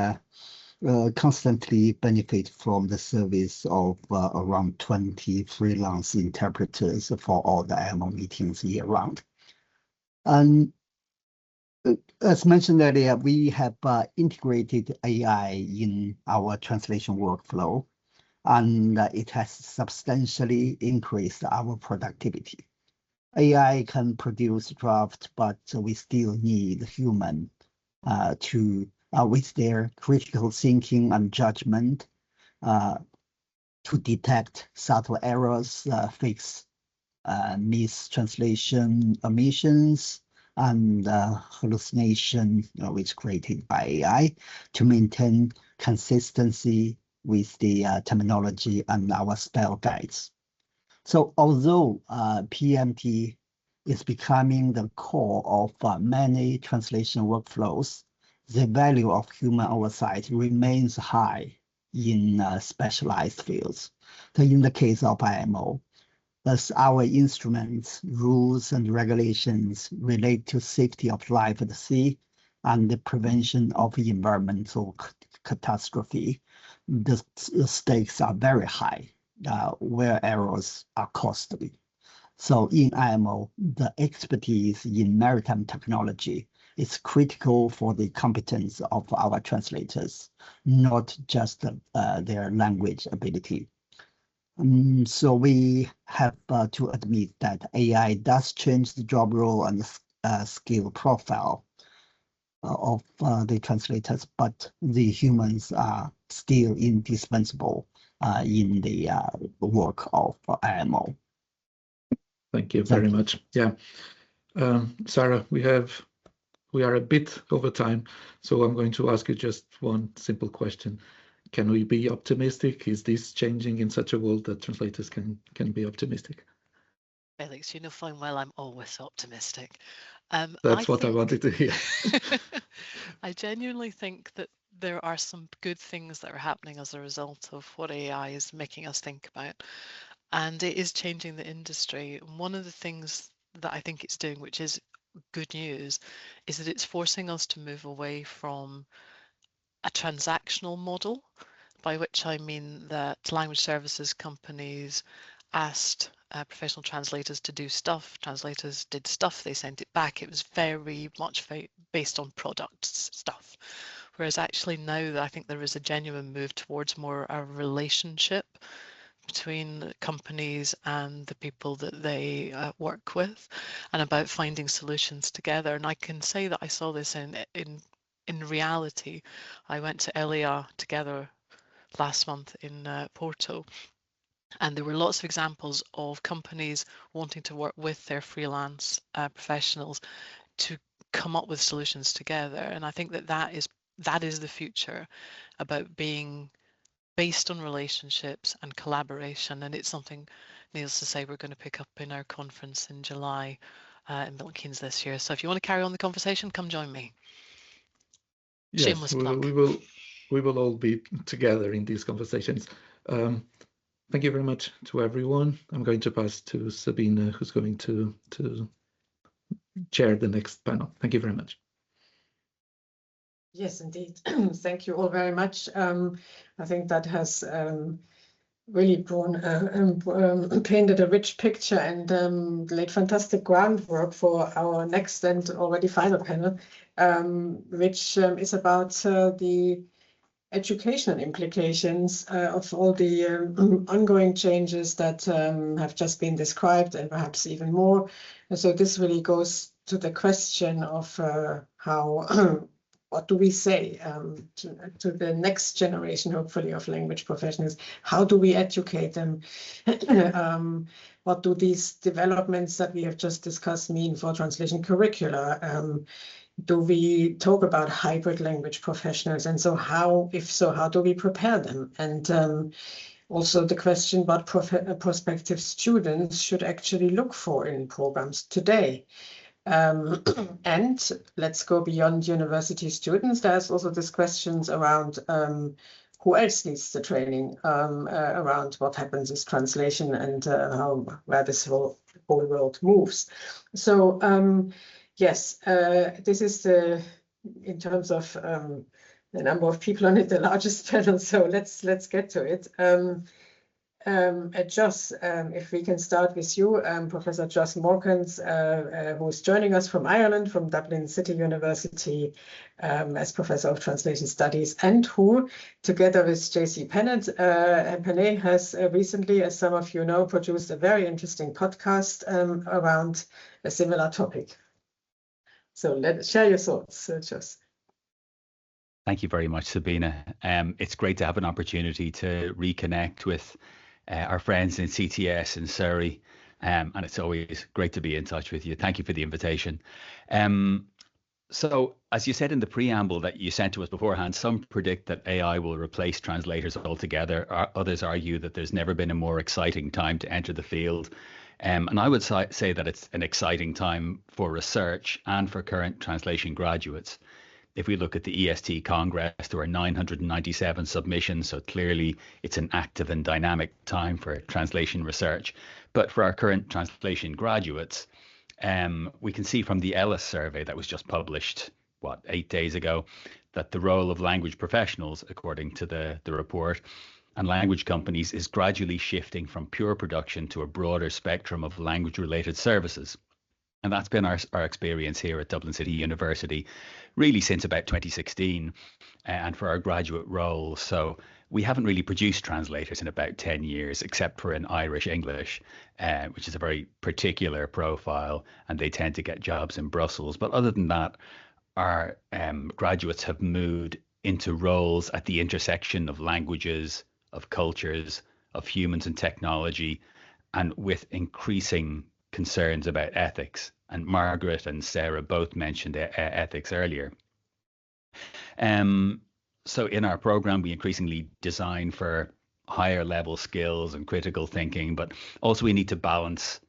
constantly benefit from the service of around 20 freelance interpreters for all the IMO meetings year round. And as mentioned earlier, we have integrated AI in our translation workflow, and it has substantially increased our productivity. AI can produce drafts, but we still need human with their critical thinking and judgment to detect subtle errors, fix mistranslation omissions, and hallucination which created by AI to maintain consistency with the terminology and our spell guides. So although PMT is becoming the core of many translation workflows, the value of human oversight remains high in specialized fields. So in the case of IMO, as our instruments, rules, and regulations relate to safety of life at sea and the prevention of environmental catastrophe, the stakes are very high, where errors are costly. So in IMO, the expertise in maritime technology is critical for the competence of our translators, not just their language ability. So we have to admit that AI does change the job role and skill profile of the translators, but the humans are still indispensable in the work of IMO. Thank you very much. Yeah, Sarah, we are a bit over time, so I'm going to ask you just one simple question. Can we be optimistic? Is this changing in such a world that translators can be optimistic? Felix, you know fine well I'm always optimistic. That's what I wanted to hear. I genuinely think that there are some good things that are happening as a result of what AI is making us think about. And it is changing the industry. One of the things that I think it's doing, which is good news, is that it's forcing us to move away from a transactional model, by which I mean that language services companies asked professional translators to do stuff. Translators did stuff, they sent it back. It was very much based on product stuff. Whereas actually now I think there is a genuine move towards more a relationship between companies and the people that they work with, and about finding solutions together. And I can say that I saw this in reality. I went to Elia together last month in Porto, and there were lots of examples of companies wanting to work with their freelance professionals to come up with solutions together. And I think that is the future, about being based on relationships and collaboration. And it's something, needless to say, we're going to pick up in our conference in July in Milton Keynes this year. So if you want to carry on the conversation, come join me. Yes, shameless plug. We will all be together in these conversations. Thank you very much to everyone. I'm going to pass to Sabine, who's going to chair the next panel. Thank you very much. Yes, indeed. Thank you all very much. I think that has really painted a rich picture and laid fantastic groundwork for our next and already final panel, which is about the educational implications of all the ongoing changes that have just been described, and perhaps even more. And so this really goes to the question of how what do we say to the next generation, hopefully, of language professionals? How do we educate them? What do these developments that we have just discussed mean for translation curricula? Do we talk about hybrid language professionals? And so if so, how do we prepare them? And also the question what prospective students should actually look for in programs today. And let's go beyond university students. There's also these questions around who else needs the training around what happens with translation and where this whole world moves. So yes, this is in terms of the number of people on it, the largest panel. So let's get to it. Joss, if we can start with you, Professor Joss Morkins, who's joining us from Ireland, from Dublin City University, as Professor of Translation Studies, and who, together with J.C. Pennant, has recently, as some of you know, produced a very interesting podcast around a similar topic. So share your thoughts, Joss. Thank you very much, Sabina. It's great to have an opportunity to reconnect with our friends in CTS in Surrey, and it's always great to be in touch with you. Thank you for the invitation. So, as you said in the preamble that you sent to us beforehand, some predict that AI will replace translators altogether. Others argue that there's never been a more exciting time to enter the field. And I would say that it's an exciting time for research and for current translation graduates. If we look at the EST Congress, there are 997 submissions, so clearly it's an active and dynamic time for translation research. But for our current translation graduates, we can see from the Ellis survey that was just published, 8 days ago, that the role of language professionals, according to the report, and language companies is gradually shifting from pure production to a broader spectrum of language-related services. And that's been our experience here at Dublin City University, really since about 2016, and for our graduate roles. So we haven't really produced translators in about 10 years, except for in Irish English, which is a very particular profile, and they tend to get jobs in Brussels. But other than that, our graduates have moved into roles at the intersection of languages, of cultures, of humans and technology, and with increasing concerns about ethics. And Margaret and Sarah both mentioned ethics earlier. So in our program, we increasingly design for higher level skills and critical thinking, but also we need to balance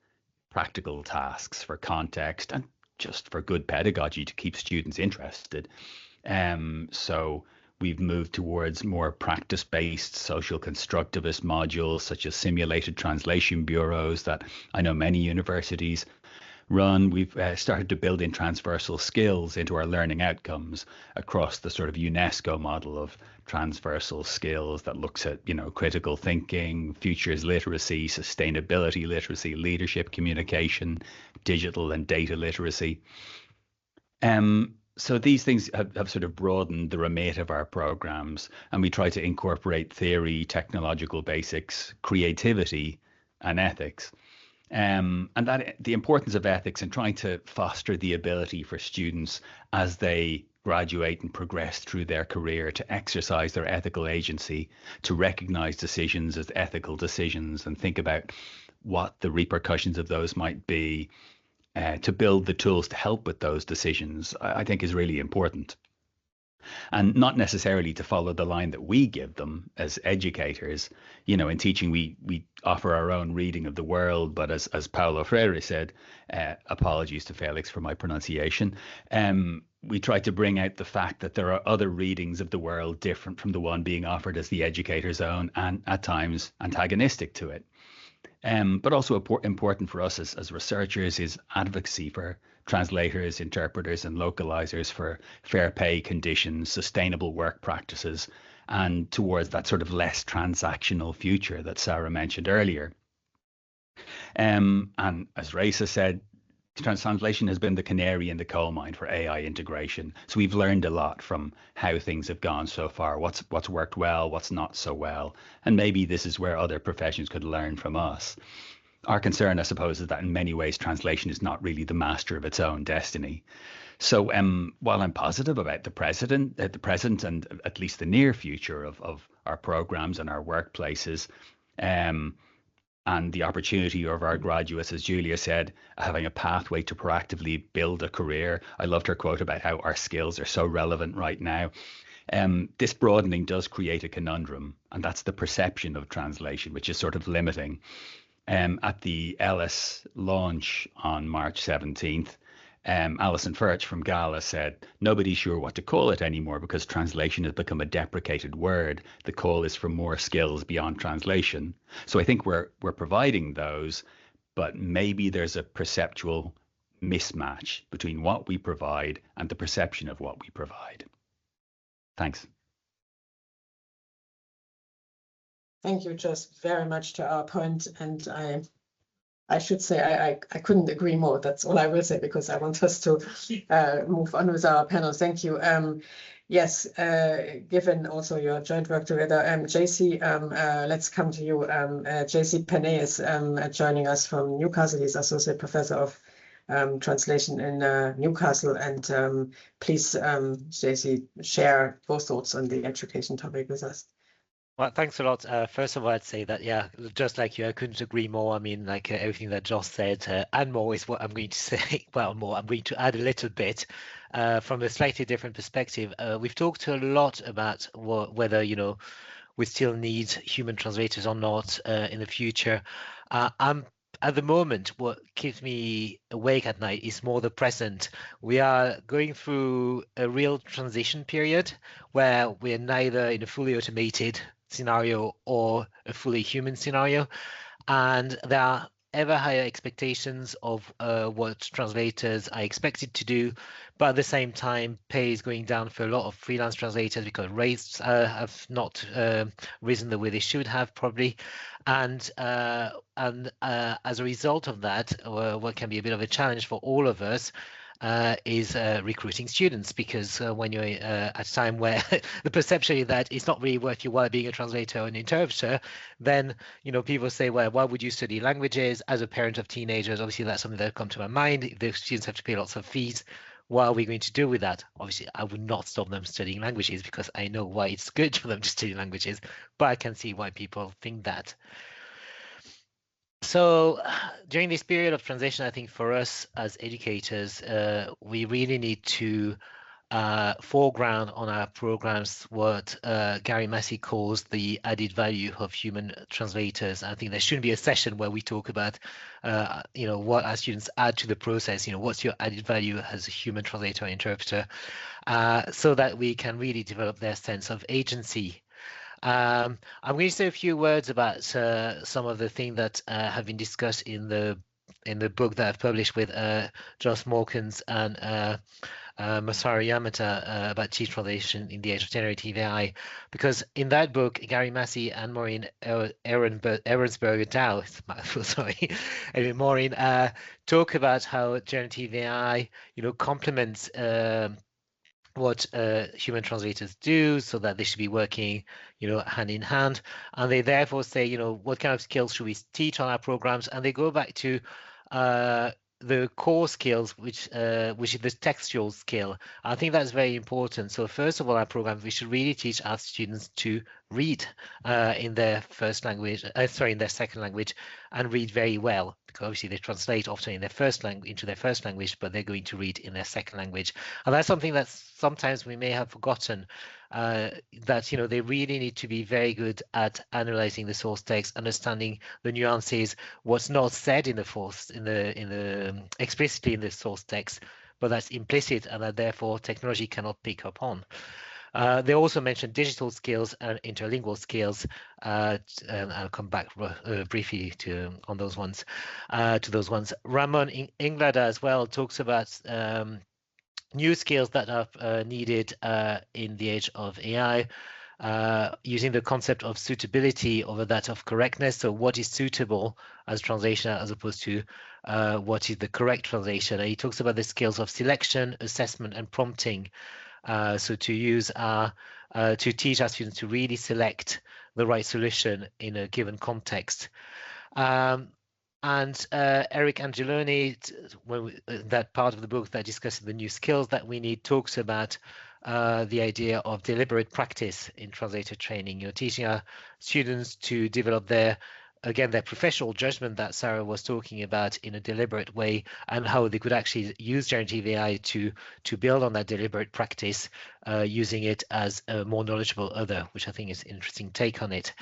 practical tasks for context and just for good pedagogy to keep students interested. So we've moved towards more practice-based social constructivist modules, such as simulated translation bureaus that I know many universities run. We've started to build in transversal skills into our learning outcomes across the sort of UNESCO model of transversal skills that looks at, critical thinking, futures literacy, sustainability literacy, leadership, communication, digital and data literacy. So these things have sort of broadened the remit of our programs, and we try to incorporate theory, technological basics, creativity, and ethics. And that the importance of ethics and trying to foster the ability for students as they graduate and progress through their career to exercise their ethical agency, to recognize decisions as ethical decisions and think about what the repercussions of those might be, to build the tools to help with those decisions, I think is really important. And not necessarily to follow the line that we give them as educators. In teaching, we offer our own reading of the world, but as Paulo Freire said, apologies to Felix for my pronunciation, we try to bring out the fact that there are other readings of the world different from the one being offered as the educator's own, and at times antagonistic to it. But also important for us as researchers is advocacy for translators, interpreters, and localizers for fair pay conditions, sustainable work practices, and towards that sort of less transactional future that Sarah mentioned earlier. And as Raisa said, translation has been the canary in the coal mine for AI integration. So we've learned a lot from how things have gone so far, what's worked well, what's not so well. And maybe this is where other professions could learn from us. Our concern, I suppose, is that in many ways, translation is not really the master of its own destiny. So while I'm positive about the present and at least the near future of our programs and our workplaces, and the opportunity of our graduates, as Julia said, having a pathway to proactively build a career. I loved her quote about how our skills are so relevant right now. This broadening does create a conundrum, and that's the perception of translation, which is sort of limiting. At the Ellis launch on March 17th, Alison Furch from Gala said, nobody's sure what to call it anymore because translation has become a deprecated word. The call is for more skills beyond translation. So I think we're providing those, but maybe there's a perceptual mismatch between what we provide and the perception of what we provide. Thanks. Thank you, just very much to our point, and I should say I couldn't agree more. That's all I will say, because I want us to move on with our panel. Thank you. Yes, given also your joint work together, JC, let's come to you. JC Panay is joining us from Newcastle. He's Associate Professor of Translation in Newcastle. And please, JC, share your thoughts on the education topic with us. Well, thanks a lot. First of all, I'd say that, yeah, just like you, I couldn't agree more. I mean, like everything that Josh said, and more is what I'm going to say. Well, more, I'm going to add a little bit from a slightly different perspective. We've talked a lot about whether, you know, we still need human translators or not in the future. At the moment, what keeps me awake at night is more the present. We are going through a real transition period where we're neither in a fully automated scenario or a fully human scenario, and there are ever higher expectations of what translators are expected to do, but at the same time pay is going down for a lot of freelance translators because rates have not risen the way they should have probably, and as a result of that, what can be a bit of a challenge for all of us is recruiting students, because when you're at a time where the perception is that it's not really worth your while being a translator or an interpreter, then, you know, people say, well, why would you study languages? As a parent of teenagers, obviously that's something that come to my mind. The students have to pay lots of fees. What are we going to do with that? Obviously, I would not stop them studying languages because I know why it's good for them to study languages, but I can see why people think that. So during this period of transition, I think for us as educators, we really need to foreground on our programs what Gary Massey calls the added value of human translators. I think there shouldn't be a session where we talk about, you know, what our students add to the process. You know, what's your added value as a human translator or interpreter, so that we can really develop their sense of agency. I'm going to say a few words about some of the things that have been discussed in the book that I've published with Josh Morkins and Masaru Yamata about cheap translation in the age of generative AI, because in that book, Gary Massey and Maureen Ehrensberger Dow, sorry, Maureen talk about how generative AI, you know, complements what human translators do, so that they should be working, you know, hand in hand. And they therefore say, you know, what kind of skills should we teach on our programs? And they go back to the core skills, which is the textual skill. I think that's very important. So first of all, our programs, we should really teach our students to read in their first language, in their second language, and read very well, because obviously they translate often in their first language into their first language, but they're going to read in their second language. And that's something that sometimes we may have forgotten, that, you know, they really need to be very good at analyzing the source text, understanding the nuances, what's not said in the explicitly in the source text, but that's implicit and that therefore technology cannot pick up on. They also mentioned digital skills and interlingual skills, and I'll come back briefly to those ones. Ramon Inglada as well talks about new skills that are needed in the age of AI, using the concept of suitability over that of correctness. So what is suitable as translation as opposed to what is the correct translation? And he talks about the skills of selection, assessment, and prompting. So to use to teach our students to really select the right solution in a given context. And Eric Angeloni, that part of the book that discusses the new skills that we need, talks about the idea of deliberate practice in translator training. You know, teaching our students to develop their professional judgment that Sarah was talking about in a deliberate way, and how they could actually use generative AI to build on that deliberate practice, using it as a more knowledgeable other, which I think is an interesting take on it.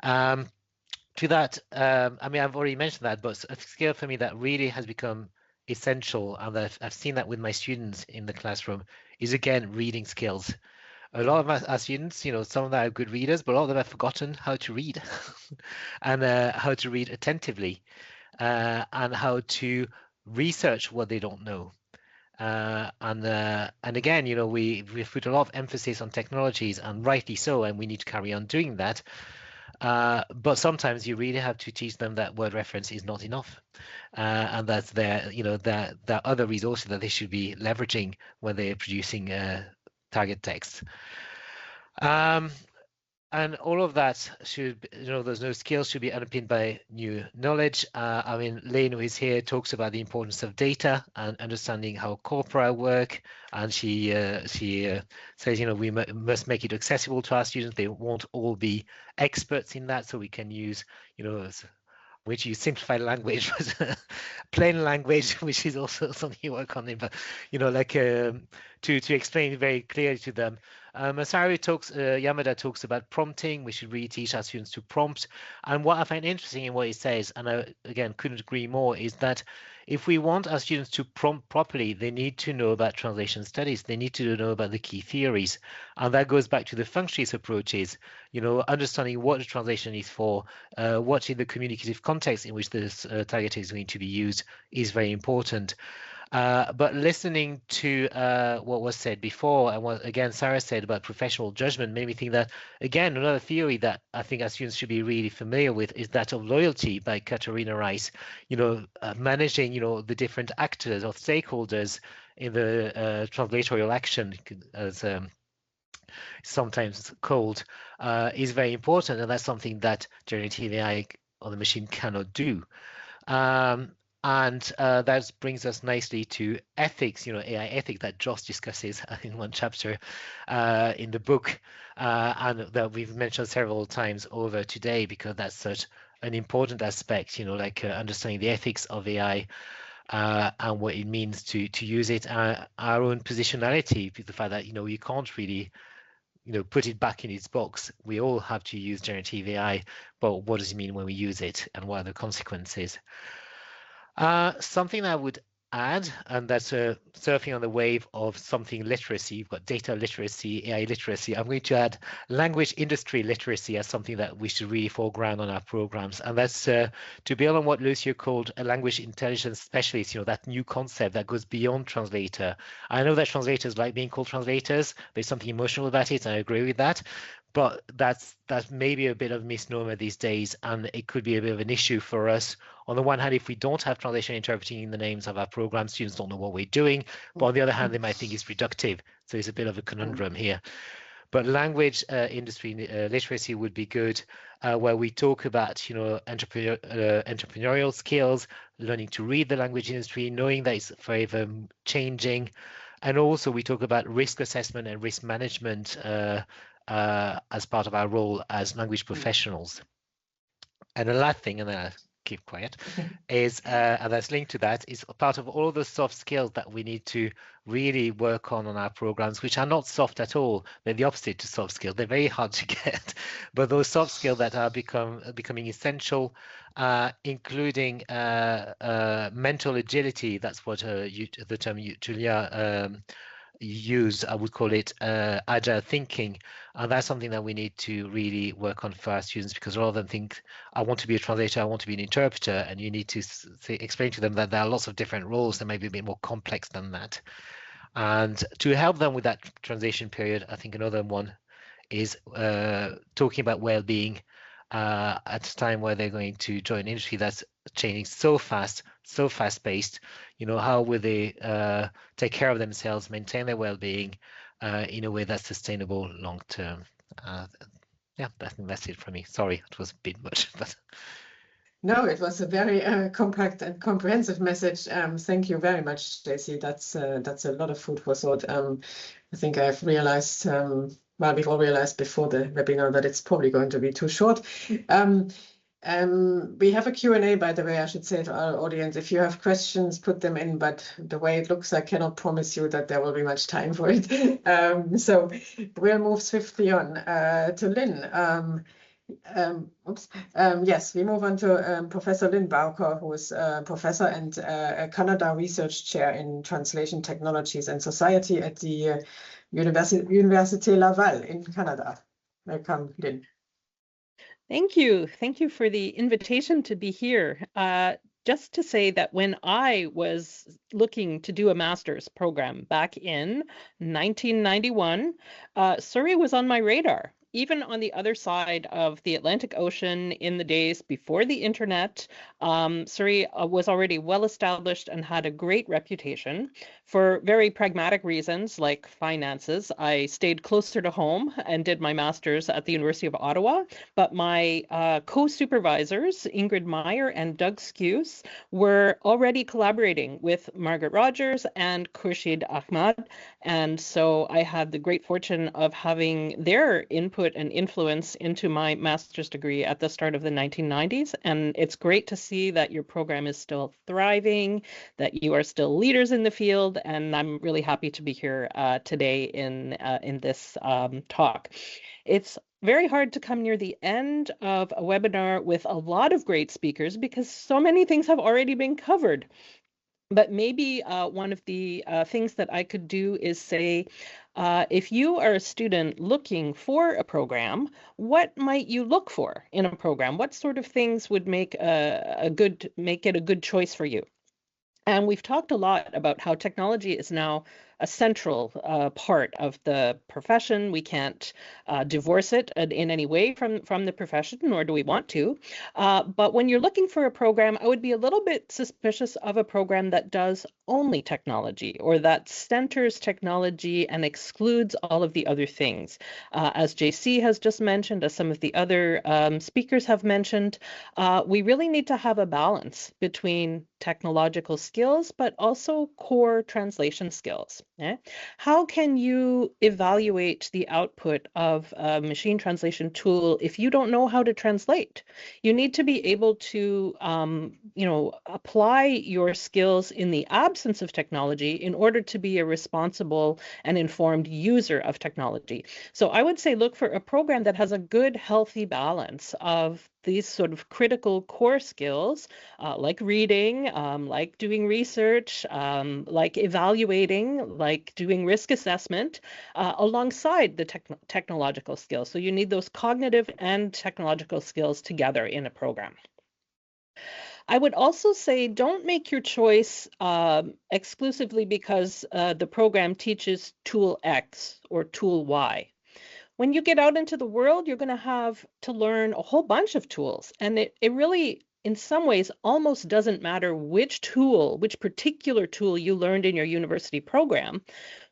To that, I mean, I've already mentioned that, but a skill for me that really has become essential, and I've seen that with my students in the classroom, is again reading skills. A lot of our students, you know, some of them are good readers, but a lot of them have forgotten how to read and how to read attentively and how to research what they don't know. And again, you know, we've put a lot of emphasis on technologies, and rightly so, and we need to carry on doing that. But sometimes you really have to teach them that word reference is not enough, and that's there, you know, there are other resources that they should be leveraging when they're producing target text. And all of that should, you know, those new skills should be underpinned by new knowledge. I mean, Lane, who is here, talks about the importance of data and understanding how corpora work. And she says, you know, we must make it accessible to our students. They won't all be experts in that, so we can use, you know, which you simplify language, but plain language, which is also something you work on. But you know, like to explain very clearly to them. Masaru talks, Yamada talks about prompting. We should really teach our students to prompt. And what I find interesting in what he says, and I again couldn't agree more, is that if we want our students to prompt properly, they need to know about translation studies. They need to know about the key theories. And that goes back to the functionalist approaches, you know, understanding what the translation is for, what is the communicative context in which this target is going to be used is very important. But listening to what was said before and what again Sarah said about professional judgment made me think that again another theory that I think our students should be really familiar with is that of loyalty by Katarina Rice. You know, managing, you know, the different actors or stakeholders in the translatorial action, as sometimes called, is very important, and that's something that generative AI on the machine cannot do. And that brings us nicely to ethics, you know, AI ethics that Joss discusses in one chapter in the book, and that we've mentioned several times over today, because that's such an important aspect, you know, like understanding the ethics of AI and what it means to use it, our own positionality, the fact that, you know, you can't really, you know, put it back in its box. We all have to use generative AI, but what does it mean when we use it, and what are the consequences? Something I would add, and that's surfing on the wave of something literacy. You've got data literacy, AI literacy. I'm going to add language industry literacy as something that we should really foreground on our programs. And that's to build on what Lucio called a language intelligence specialist, you know, that new concept that goes beyond translator. I know that translators like being called translators. There's something emotional about it, and I agree with that. But that's maybe a bit of a misnomer these days, and it could be a bit of an issue for us. On the one hand, if we don't have translation interpreting in the names of our program, students don't know what we're doing. But on the other hand, they might think it's reductive. So it's a bit of a conundrum here. But language industry literacy would be good, where we talk about, you know, entrepreneurial skills, learning to read the language industry, knowing that it's forever changing. And also we talk about risk assessment and risk management as part of our role as language professionals. And the last thing, and then I'll keep quiet, is, and that's linked to that, is part of all the soft skills that we need to really work on our programs, which are not soft at all. They're the opposite to soft skills. They're very hard to get. But those soft skills that are becoming essential, including mental agility, that's what the term Julia used, I would call it agile thinking, and that's something that we need to really work on for our students, because a lot of them think, I want to be a translator, I want to be an interpreter, and you need to explain to them that there are lots of different roles that may be a bit more complex than that. And to help them with that transition period, I think another one is talking about well-being at a time where they're going to join an industry that's changing so fast-paced. You know, how will they take care of themselves, maintain their well-being in a way that's sustainable long-term? Yeah, I think that's it from me. Sorry, it was a bit much, but. No, it was a very compact and comprehensive message. Thank you very much, JC. That's a lot of food for thought. I think I've realized, well, we've all realized before the webinar that it's probably going to be too short. We have a Q&A, by the way, I should say to our audience. If you have questions, put them in, but the way it looks, I cannot promise you that there will be much time for it. So we'll move swiftly on to Lynn. Yes, we move on to Professor Lynn Bowker, who is a professor and a Canada Research Chair in Translation Technologies and Society at the Université Laval in Canada. Welcome, Lynn. Thank you. Thank you for the invitation to be here. Just to say that when I was looking to do a master's program back in 1991, Surrey was on my radar. Even on the other side of the Atlantic Ocean in the days before the internet, Surrey was already well established and had a great reputation. For very pragmatic reasons like finances, I stayed closer to home and did my master's at the University of Ottawa, but my co-supervisors, Ingrid Meyer and Doug Skuse, were already collaborating with Margaret Rogers and Khurshid Ahmad, and so I had the great fortune of having their input and influence into my master's degree at the start of the 1990s, and it's great to see that your program is still thriving, that you are still leaders in the field, and I'm really happy to be here today in this talk. It's very hard to come near the end of a webinar with a lot of great speakers because so many things have already been covered. But maybe one of the things that I could do is say, if you are a student looking for a program, what might you look for in a program? What sort of things would make it a good choice for you? And we've talked a lot about how technology is now a central part of the profession. We can't divorce it in any way from the profession, nor do we want to. But when you're looking for a program, I would be a little bit suspicious of a program that does only technology or that centers technology and excludes all of the other things. As JC has just mentioned, as some of the other speakers have mentioned, we really need to have a balance between technological skills, but also core translation skills. How can you evaluate the output of a machine translation tool if you don't know how to translate? You need to be able to, apply your skills in the absence of technology in order to be a responsible and informed user of technology. So I would say look for a program that has a good, healthy balance of these sort of critical core skills, like reading, like doing research, like evaluating, like doing risk assessment, alongside the technological skills. So you need those cognitive and technological skills together in a program. I would also say don't make your choice exclusively because the program teaches tool X or tool Y. When you get out into the world, you're going to have to learn a whole bunch of tools. And it really, in some ways, almost doesn't matter which particular tool you learned in your university program.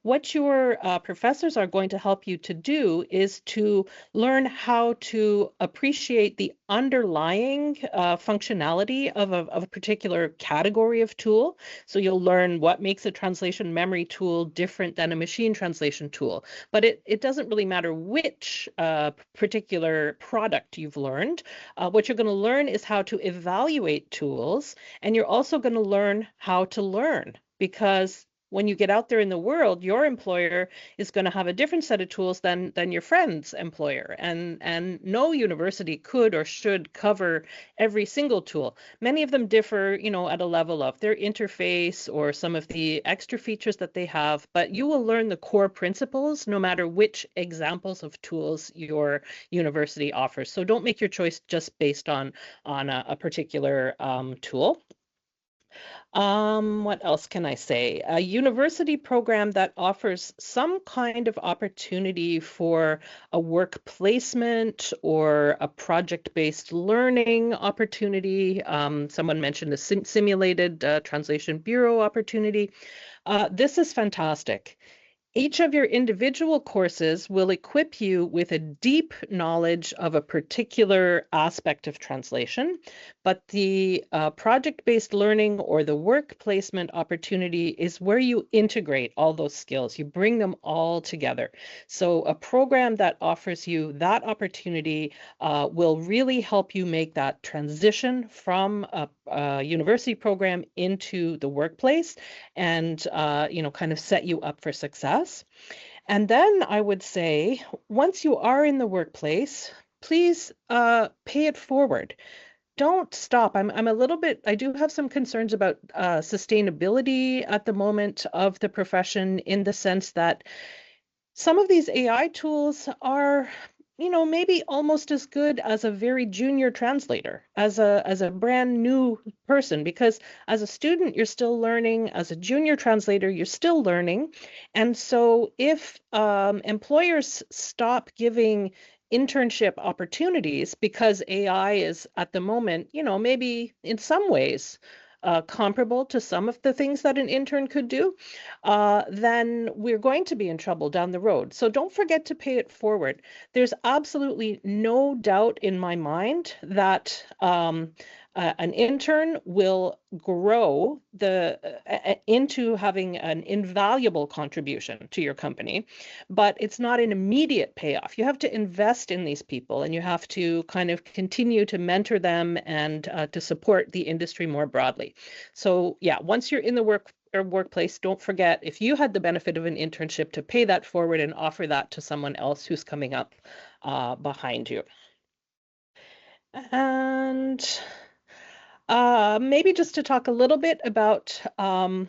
What your professors are going to help you to do is to learn how to appreciate the underlying functionality of a particular category of tool. So you'll learn what makes a translation memory tool different than a machine translation tool. But it doesn't really matter which particular product you've learned. What you're going to learn is how to evaluate tools, and you're also going to learn how to learn, because when you get out there in the world, your employer is going to have a different set of tools than your friend's employer. And no university could or should cover every single tool. Many of them differ, at a level of their interface or some of the extra features that they have, but you will learn the core principles no matter which examples of tools your university offers. So don't make your choice just based on a particular tool. What else can I say? A university program that offers some kind of opportunity for a work placement or a project-based learning opportunity. Someone mentioned a simulated translation bureau opportunity. This is fantastic. Each of your individual courses will equip you with a deep knowledge of a particular aspect of translation, but the project-based learning or the work placement opportunity is where you integrate all those skills. You bring them all together. So a program that offers you that opportunity will really help you make that transition from a university program into the workplace and, kind of set you up for success. And then I would say, once you are in the workplace, please pay it forward. Don't stop. I'm a little bit, I do have some concerns about sustainability at the moment of the profession, in the sense that some of these AI tools are, maybe almost as good as a very junior translator, as a brand new person, because as a student, you're still learning. As a junior translator, you're still learning. And so if employers stop giving internship opportunities because AI is at the moment, maybe in some ways comparable to some of the things that an intern could do, then we're going to be in trouble down the road. So don't forget to pay it forward. There's absolutely no doubt in my mind that an intern will grow into having an invaluable contribution to your company, but it's not an immediate payoff. You have to invest in these people, and you have to kind of continue to mentor them and to support the industry more broadly. So yeah, once you're in the workplace, don't forget, if you had the benefit of an internship, to pay that forward and offer that to someone else who's coming up behind you. And maybe just to talk a little bit about the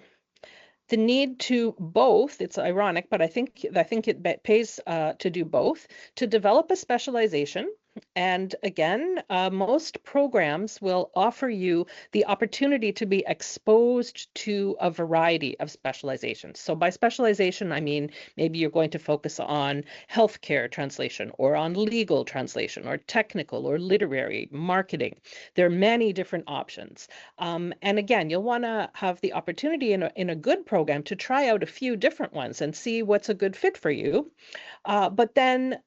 need to both, it's ironic, but I think it pays to do both, to develop a specialization. And again, most programs will offer you the opportunity to be exposed to a variety of specializations. So by specialization, I mean, maybe you're going to focus on healthcare translation, or on legal translation, or technical, or literary, marketing. There are many different options. And again, you'll want to have the opportunity in a good program to try out a few different ones and see what's a good fit for you. But then,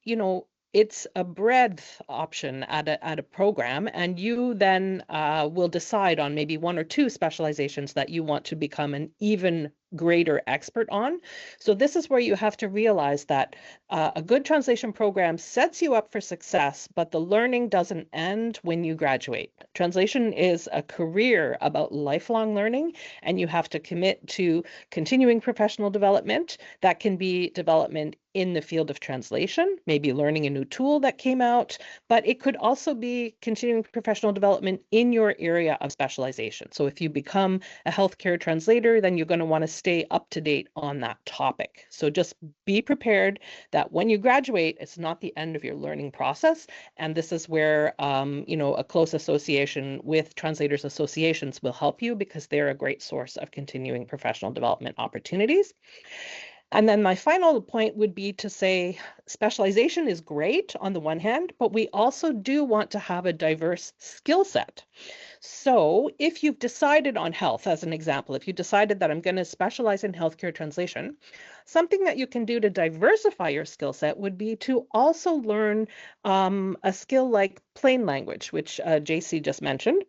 it's a breadth option at a program, and you then will decide on maybe one or two specializations that you want to become an even greater expert on. So this is where you have to realize that a good translation program sets you up for success, but the learning doesn't end when you graduate. Translation is a career about lifelong learning, and you have to commit to continuing professional development. That can be development in the field of translation, maybe learning a new tool that came out, but it could also be continuing professional development in your area of specialization. So if you become a healthcare translator, then you're going to want to stay up to date on that topic. So just be prepared that when you graduate, it's not the end of your learning process. And this is where, a close association with translators associations will help you, because they're a great source of continuing professional development opportunities. And then my final point would be to say specialization is great on the one hand, but we also do want to have a diverse skill set. So if you've decided on health, as an example, if you decided that I'm going to specialize in healthcare translation, something that you can do to diversify your skill set would be to also learn a skill like plain language, which JC just mentioned.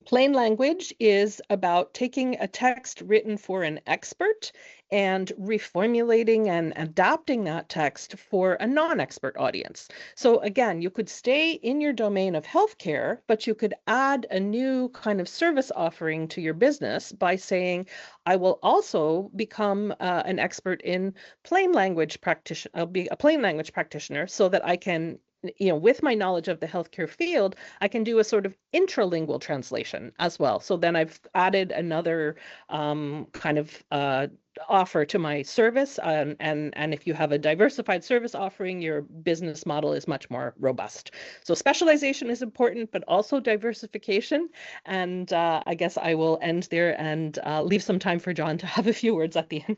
Plain language is about taking a text written for an expert and reformulating and adapting that text for a non-expert audience. So again, you could stay in your domain of healthcare, but you could add a new kind of service offering to your business by saying, I will also become an expert in plain language practitioner. I'll be a plain language practitioner so that I can, with my knowledge of the healthcare field, I can do a sort of intralingual translation as well. So then I've added another kind of offer to my service. And if you have a diversified service offering, your business model is much more robust. So specialization is important, but also diversification. And I guess I will end there and leave some time for John to have a few words at the end.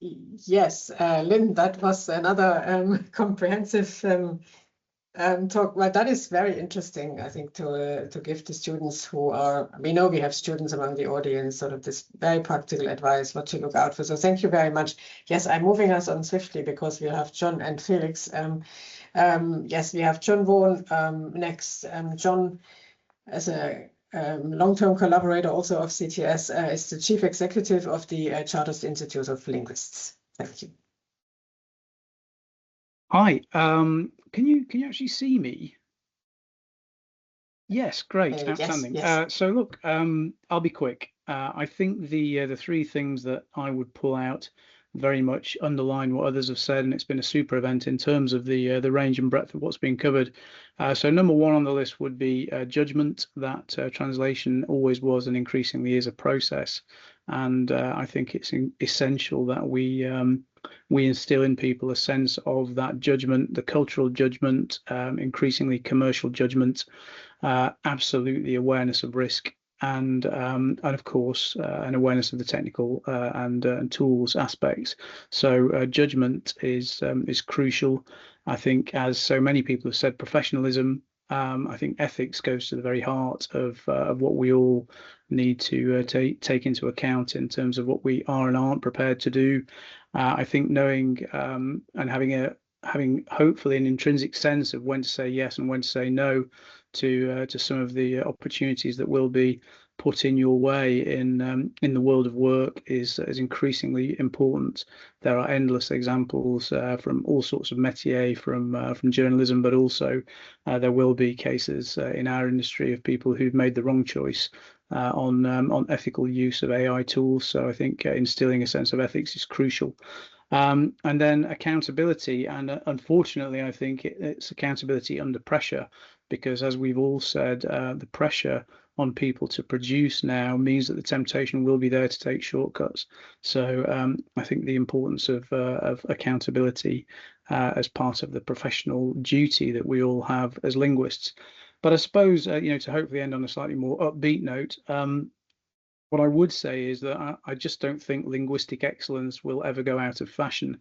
Yes, Lynn, that was another comprehensive talk. Well, that is very interesting, I think, to give the students who are, we know we have students among the audience, sort of this very practical advice, what to look out for. So thank you very much. Yes, I'm moving us on swiftly because we have John and Felix. Yes, we have John Vaughan next. John, as a long-term collaborator also of CTS, is the Chief Executive of the Chartered Institute of Linguists. Thank you. Hi, can you actually see me? Yes, great, outstanding. Yes. So look, I'll be quick. I think the three things that I would pull out very much underline what others have said, and it's been a super event in terms of the range and breadth of what's been covered. So number one on the list would be judgment, that translation always was and increasingly is a process. And I think it's essential that we instill in people a sense of that judgment, the cultural judgment, increasingly commercial judgment, absolutely awareness of risk, and of course an awareness of the technical and tools aspects. So judgment is crucial. I think, as so many people have said, professionalism. I think ethics goes to the very heart of what we all need to take into account in terms of what we are and aren't prepared to do. I think knowing and having hopefully an intrinsic sense of when to say yes and when to say no to some of the opportunities that will be put in your way in the world of work is increasingly important. There are endless examples from all sorts of métier, from journalism, but also there will be cases in our industry of people who've made the wrong choice on ethical use of AI tools. So I think instilling a sense of ethics is crucial. And then accountability, and unfortunately, I think it's accountability under pressure, because as we've all said, the pressure on people to produce now means that the temptation will be there to take shortcuts. So I think the importance of accountability as part of the professional duty that we all have as linguists. But I suppose, to hopefully end on a slightly more upbeat note, what I would say is that I just don't think linguistic excellence will ever go out of fashion,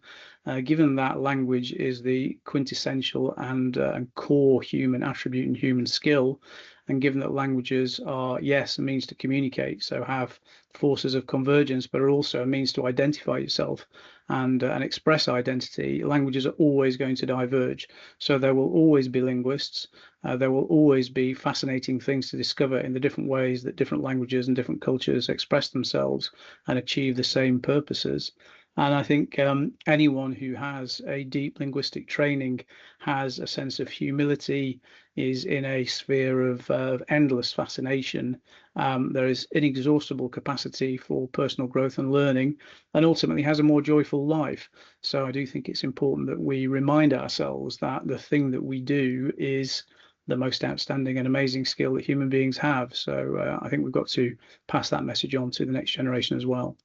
given that language is the quintessential and core human attribute and human skill, and given that languages are, yes, a means to communicate, so have forces of convergence, but are also a means to identify yourself and express identity. Languages are always going to diverge. So there will always be linguists. There will always be fascinating things to discover in the different ways that different languages and different cultures express themselves and achieve the same purposes. And I think anyone who has a deep linguistic training has a sense of humility, is in a sphere of endless fascination. There is inexhaustible capacity for personal growth and learning, and ultimately has a more joyful life. So I do think it's important that we remind ourselves that the thing that we do is the most outstanding and amazing skill that human beings have. So I think we've got to pass that message on to the next generation as well.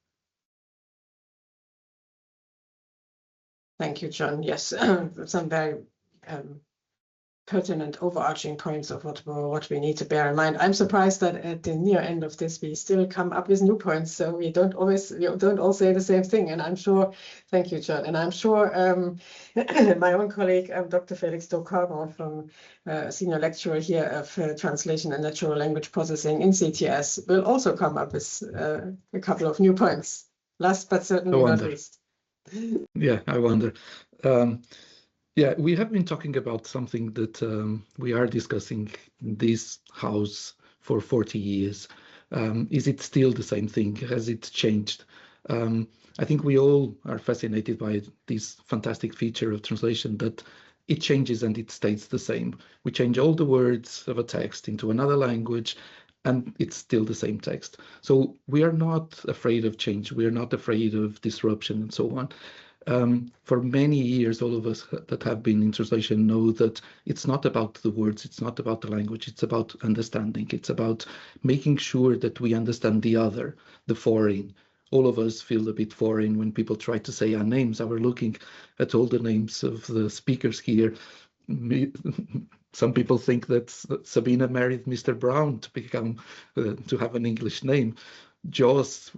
Thank you, John. Yes, some very pertinent overarching points of what we need to bear in mind. I'm surprised that at the near end of this we still come up with new points, so we don't all say the same thing. And I'm sure, thank you, John, and I'm sure my own colleague Dr. Felix Docarbon, from senior lecturer here of translation and natural language processing in CTS, will also come up with a couple of new points. Last but certainly not least. Yeah, I wonder. Yeah, we have been talking about something that we are discussing in this house for 40 years. Is it still the same thing? Has it changed? I think we all are fascinated by this fantastic feature of translation, that it changes and it stays the same. We change all the words of a text into another language, and it's still the same text. So we are not afraid of change. We are not afraid of disruption and so on. For many years, all of us that have been in translation know that it's not about the words, it's not about the language, it's about understanding. It's about making sure that we understand the other, the foreign. All of us feel a bit foreign when people try to say our names. I was looking at all the names of the speakers here. Some people think that Sabina married Mr. Brown to have an English name. Jos,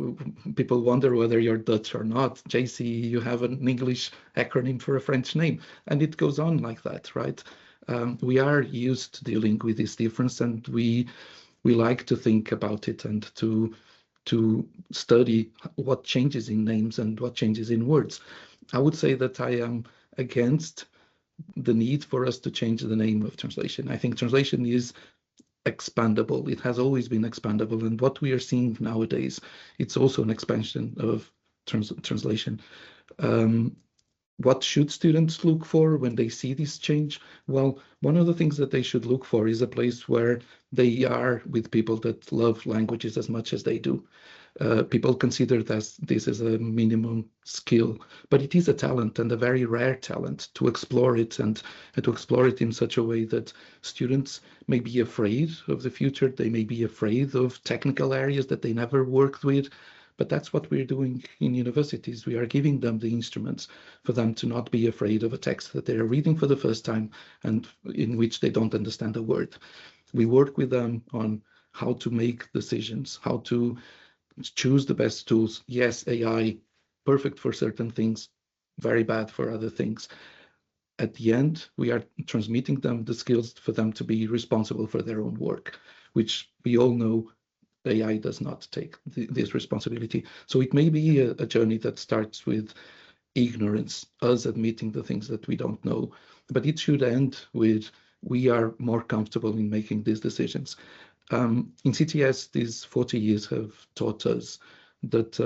people wonder whether you're Dutch or not. JC, you have an English acronym for a French name. And it goes on like that, right? We are used to dealing with this difference, and we like to think about it and to study what changes in names and what changes in words. I would say that I am against the need for us to change the name of translation. I think translation is expandable. It has always been expandable, and what we are seeing nowadays, it's also an expansion of translation. What should students look for when they see this change? Well, one of the things that they should look for is a place where they are with people that love languages as much as they do. People consider this as a minimum skill, but it is a talent, and a very rare talent, to explore it, and to explore it in such a way that students may be afraid of the future. They may be afraid of technical areas that they never worked with. But that's what we're doing in universities. We are giving them the instruments for them to not be afraid of a text that they are reading for the first time and in which they don't understand a word. We work with them on how to make decisions, how to choose the best tools. Yes, AI, perfect for certain things, very bad for other things. At the end, we are transmitting them the skills for them to be responsible for their own work, which we all know AI does not take this responsibility. So it may be a journey that starts with ignorance, us admitting the things that we don't know, but it should end with we are more comfortable in making these decisions. In CTS, these 40 years have taught us that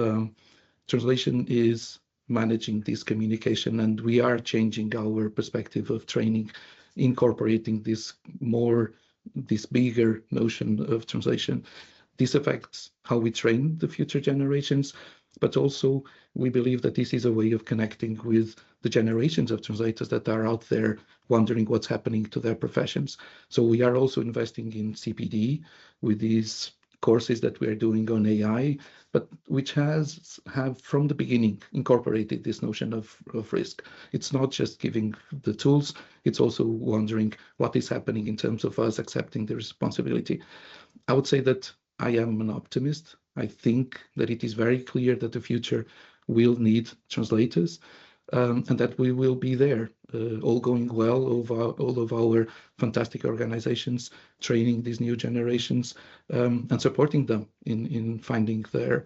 translation is managing this communication, and we are changing our perspective of training, incorporating this bigger notion of translation. This affects how we train the future generations, but also we believe that this is a way of connecting with the generations of translators that are out there wondering what's happening to their professions. So we are also investing in CPD with these courses that we are doing on AI, but which have from the beginning incorporated this notion of risk. It's not just giving the tools, it's also wondering what is happening in terms of us accepting the responsibility. I would say that I am an optimist. I think that it is very clear that the future will need translators, and that we will be there, all going well, all of our fantastic organizations, training these new generations, and supporting them in finding their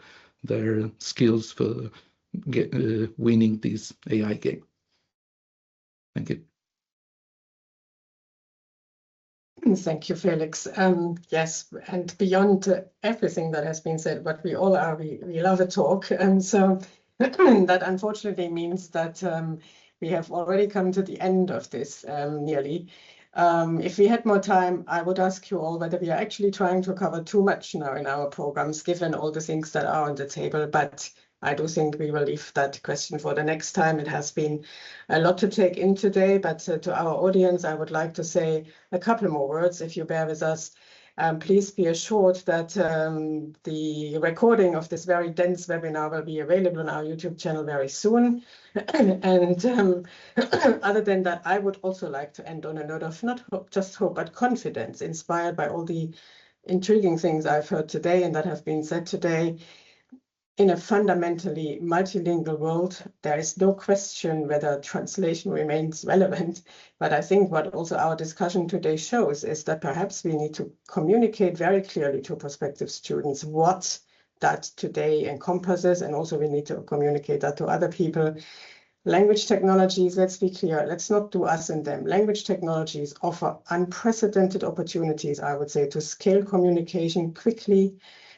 skills for winning this AI game. Thank you. Thank you, Felix. Yes, and beyond everything that has been said, what we all are, we love a talk. And so that unfortunately means that we have already come to the end of this nearly. If we had more time, I would ask you all whether we are actually trying to cover too much now in our programs, given all the things that are on the table. But I do think we will leave that question for the next time. It has been a lot to take in today, but to our audience, I would like to say a couple more words, if you bear with us. Please be assured that the recording of this very dense webinar will be available on our YouTube channel very soon. And other than that, I would also like to end on a note of not just hope, but confidence, inspired by all the intriguing things I've heard today and that have been said today. In a fundamentally multilingual world, there is no question whether translation remains relevant. But I think what also our discussion today shows is that perhaps we need to communicate very clearly to prospective students what that today encompasses, and also we need to communicate that to other people. Language technologies, let's be clear, let's not do us and them. Language technologies offer unprecedented opportunities, I would say, to scale communication quickly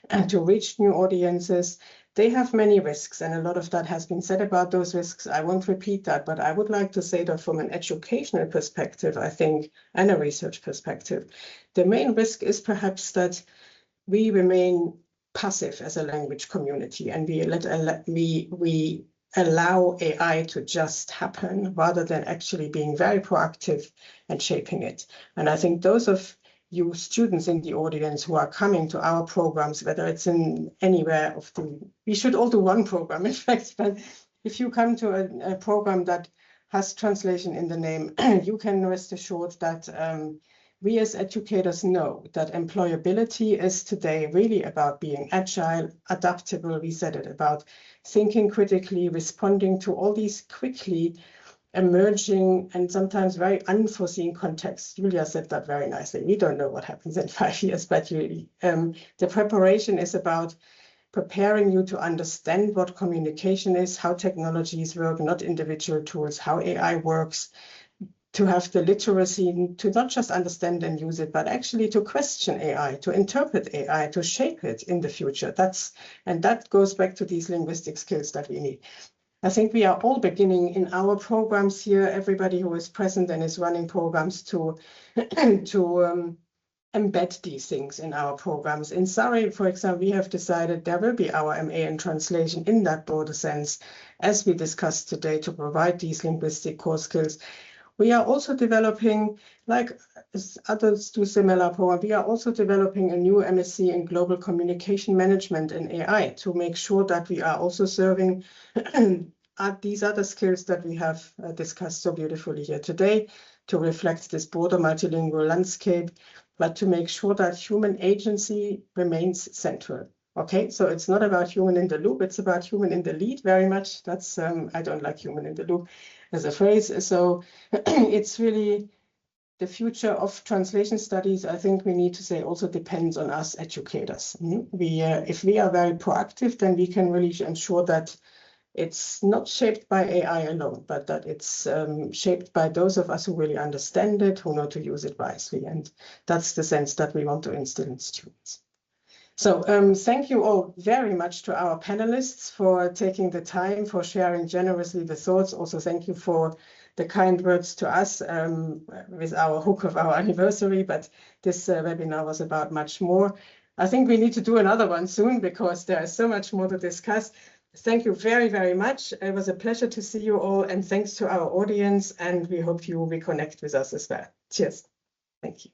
and to reach new audiences. They have many risks, and a lot of that has been said about those risks. I won't repeat that, but I would like to say that from an educational perspective, I think, and a research perspective, the main risk is perhaps that we remain passive as a language community, and we allow AI to just happen rather than actually being very proactive and shaping it. And I think those of you students in the audience who are coming to our programs, whether it's in anywhere of the, we should all do one program, in fact, but if you come to a program that has translation in the name, you can rest assured that we as educators know that employability is today really about being agile, adaptable, we said it, about thinking critically, responding to all these quickly emerging and sometimes very unforeseen contexts. Julia said that very nicely. We don't know what happens in 5 years, but the preparation is about preparing you to understand what communication is, how technologies work, not individual tools, how AI works, to have the literacy to not just understand and use it, but actually to question AI, to interpret AI, to shape it in the future. And that goes back to these linguistic skills that we need. I think we are all beginning in our programs here, everybody who is present and is running programs to embed these things in our programs. In Surrey, for example, we have decided there will be our MA in translation in that broader sense, as we discussed today, to provide these linguistic core skills. We are also developing, like others do similar programs, we are also developing a new MSc in global communication management and AI to make sure that we are also serving these other skills that we have discussed so beautifully here today, to reflect this broader multilingual landscape, but to make sure that human agency remains central. Okay, so it's not about human in the loop, it's about human in the lead very much. That's, I don't like human in the loop as a phrase. So it's really the future of translation studies. I think we need to say also depends on us educators. If we are very proactive, then we can really ensure that it's not shaped by AI alone, but that it's shaped by those of us who really understand it, who know to use it wisely. And that's the sense that we want to instill in students. So thank you all very much to our panelists for taking the time, for sharing generously the thoughts. Also, thank you for the kind words to us with our hook of our anniversary, but this webinar was about much more. I think we need to do another one soon because there is so much more to discuss. Thank you very, very much. It was a pleasure to see you all, and thanks to our audience, and we hope you reconnect with us as well. Cheers. Thank you.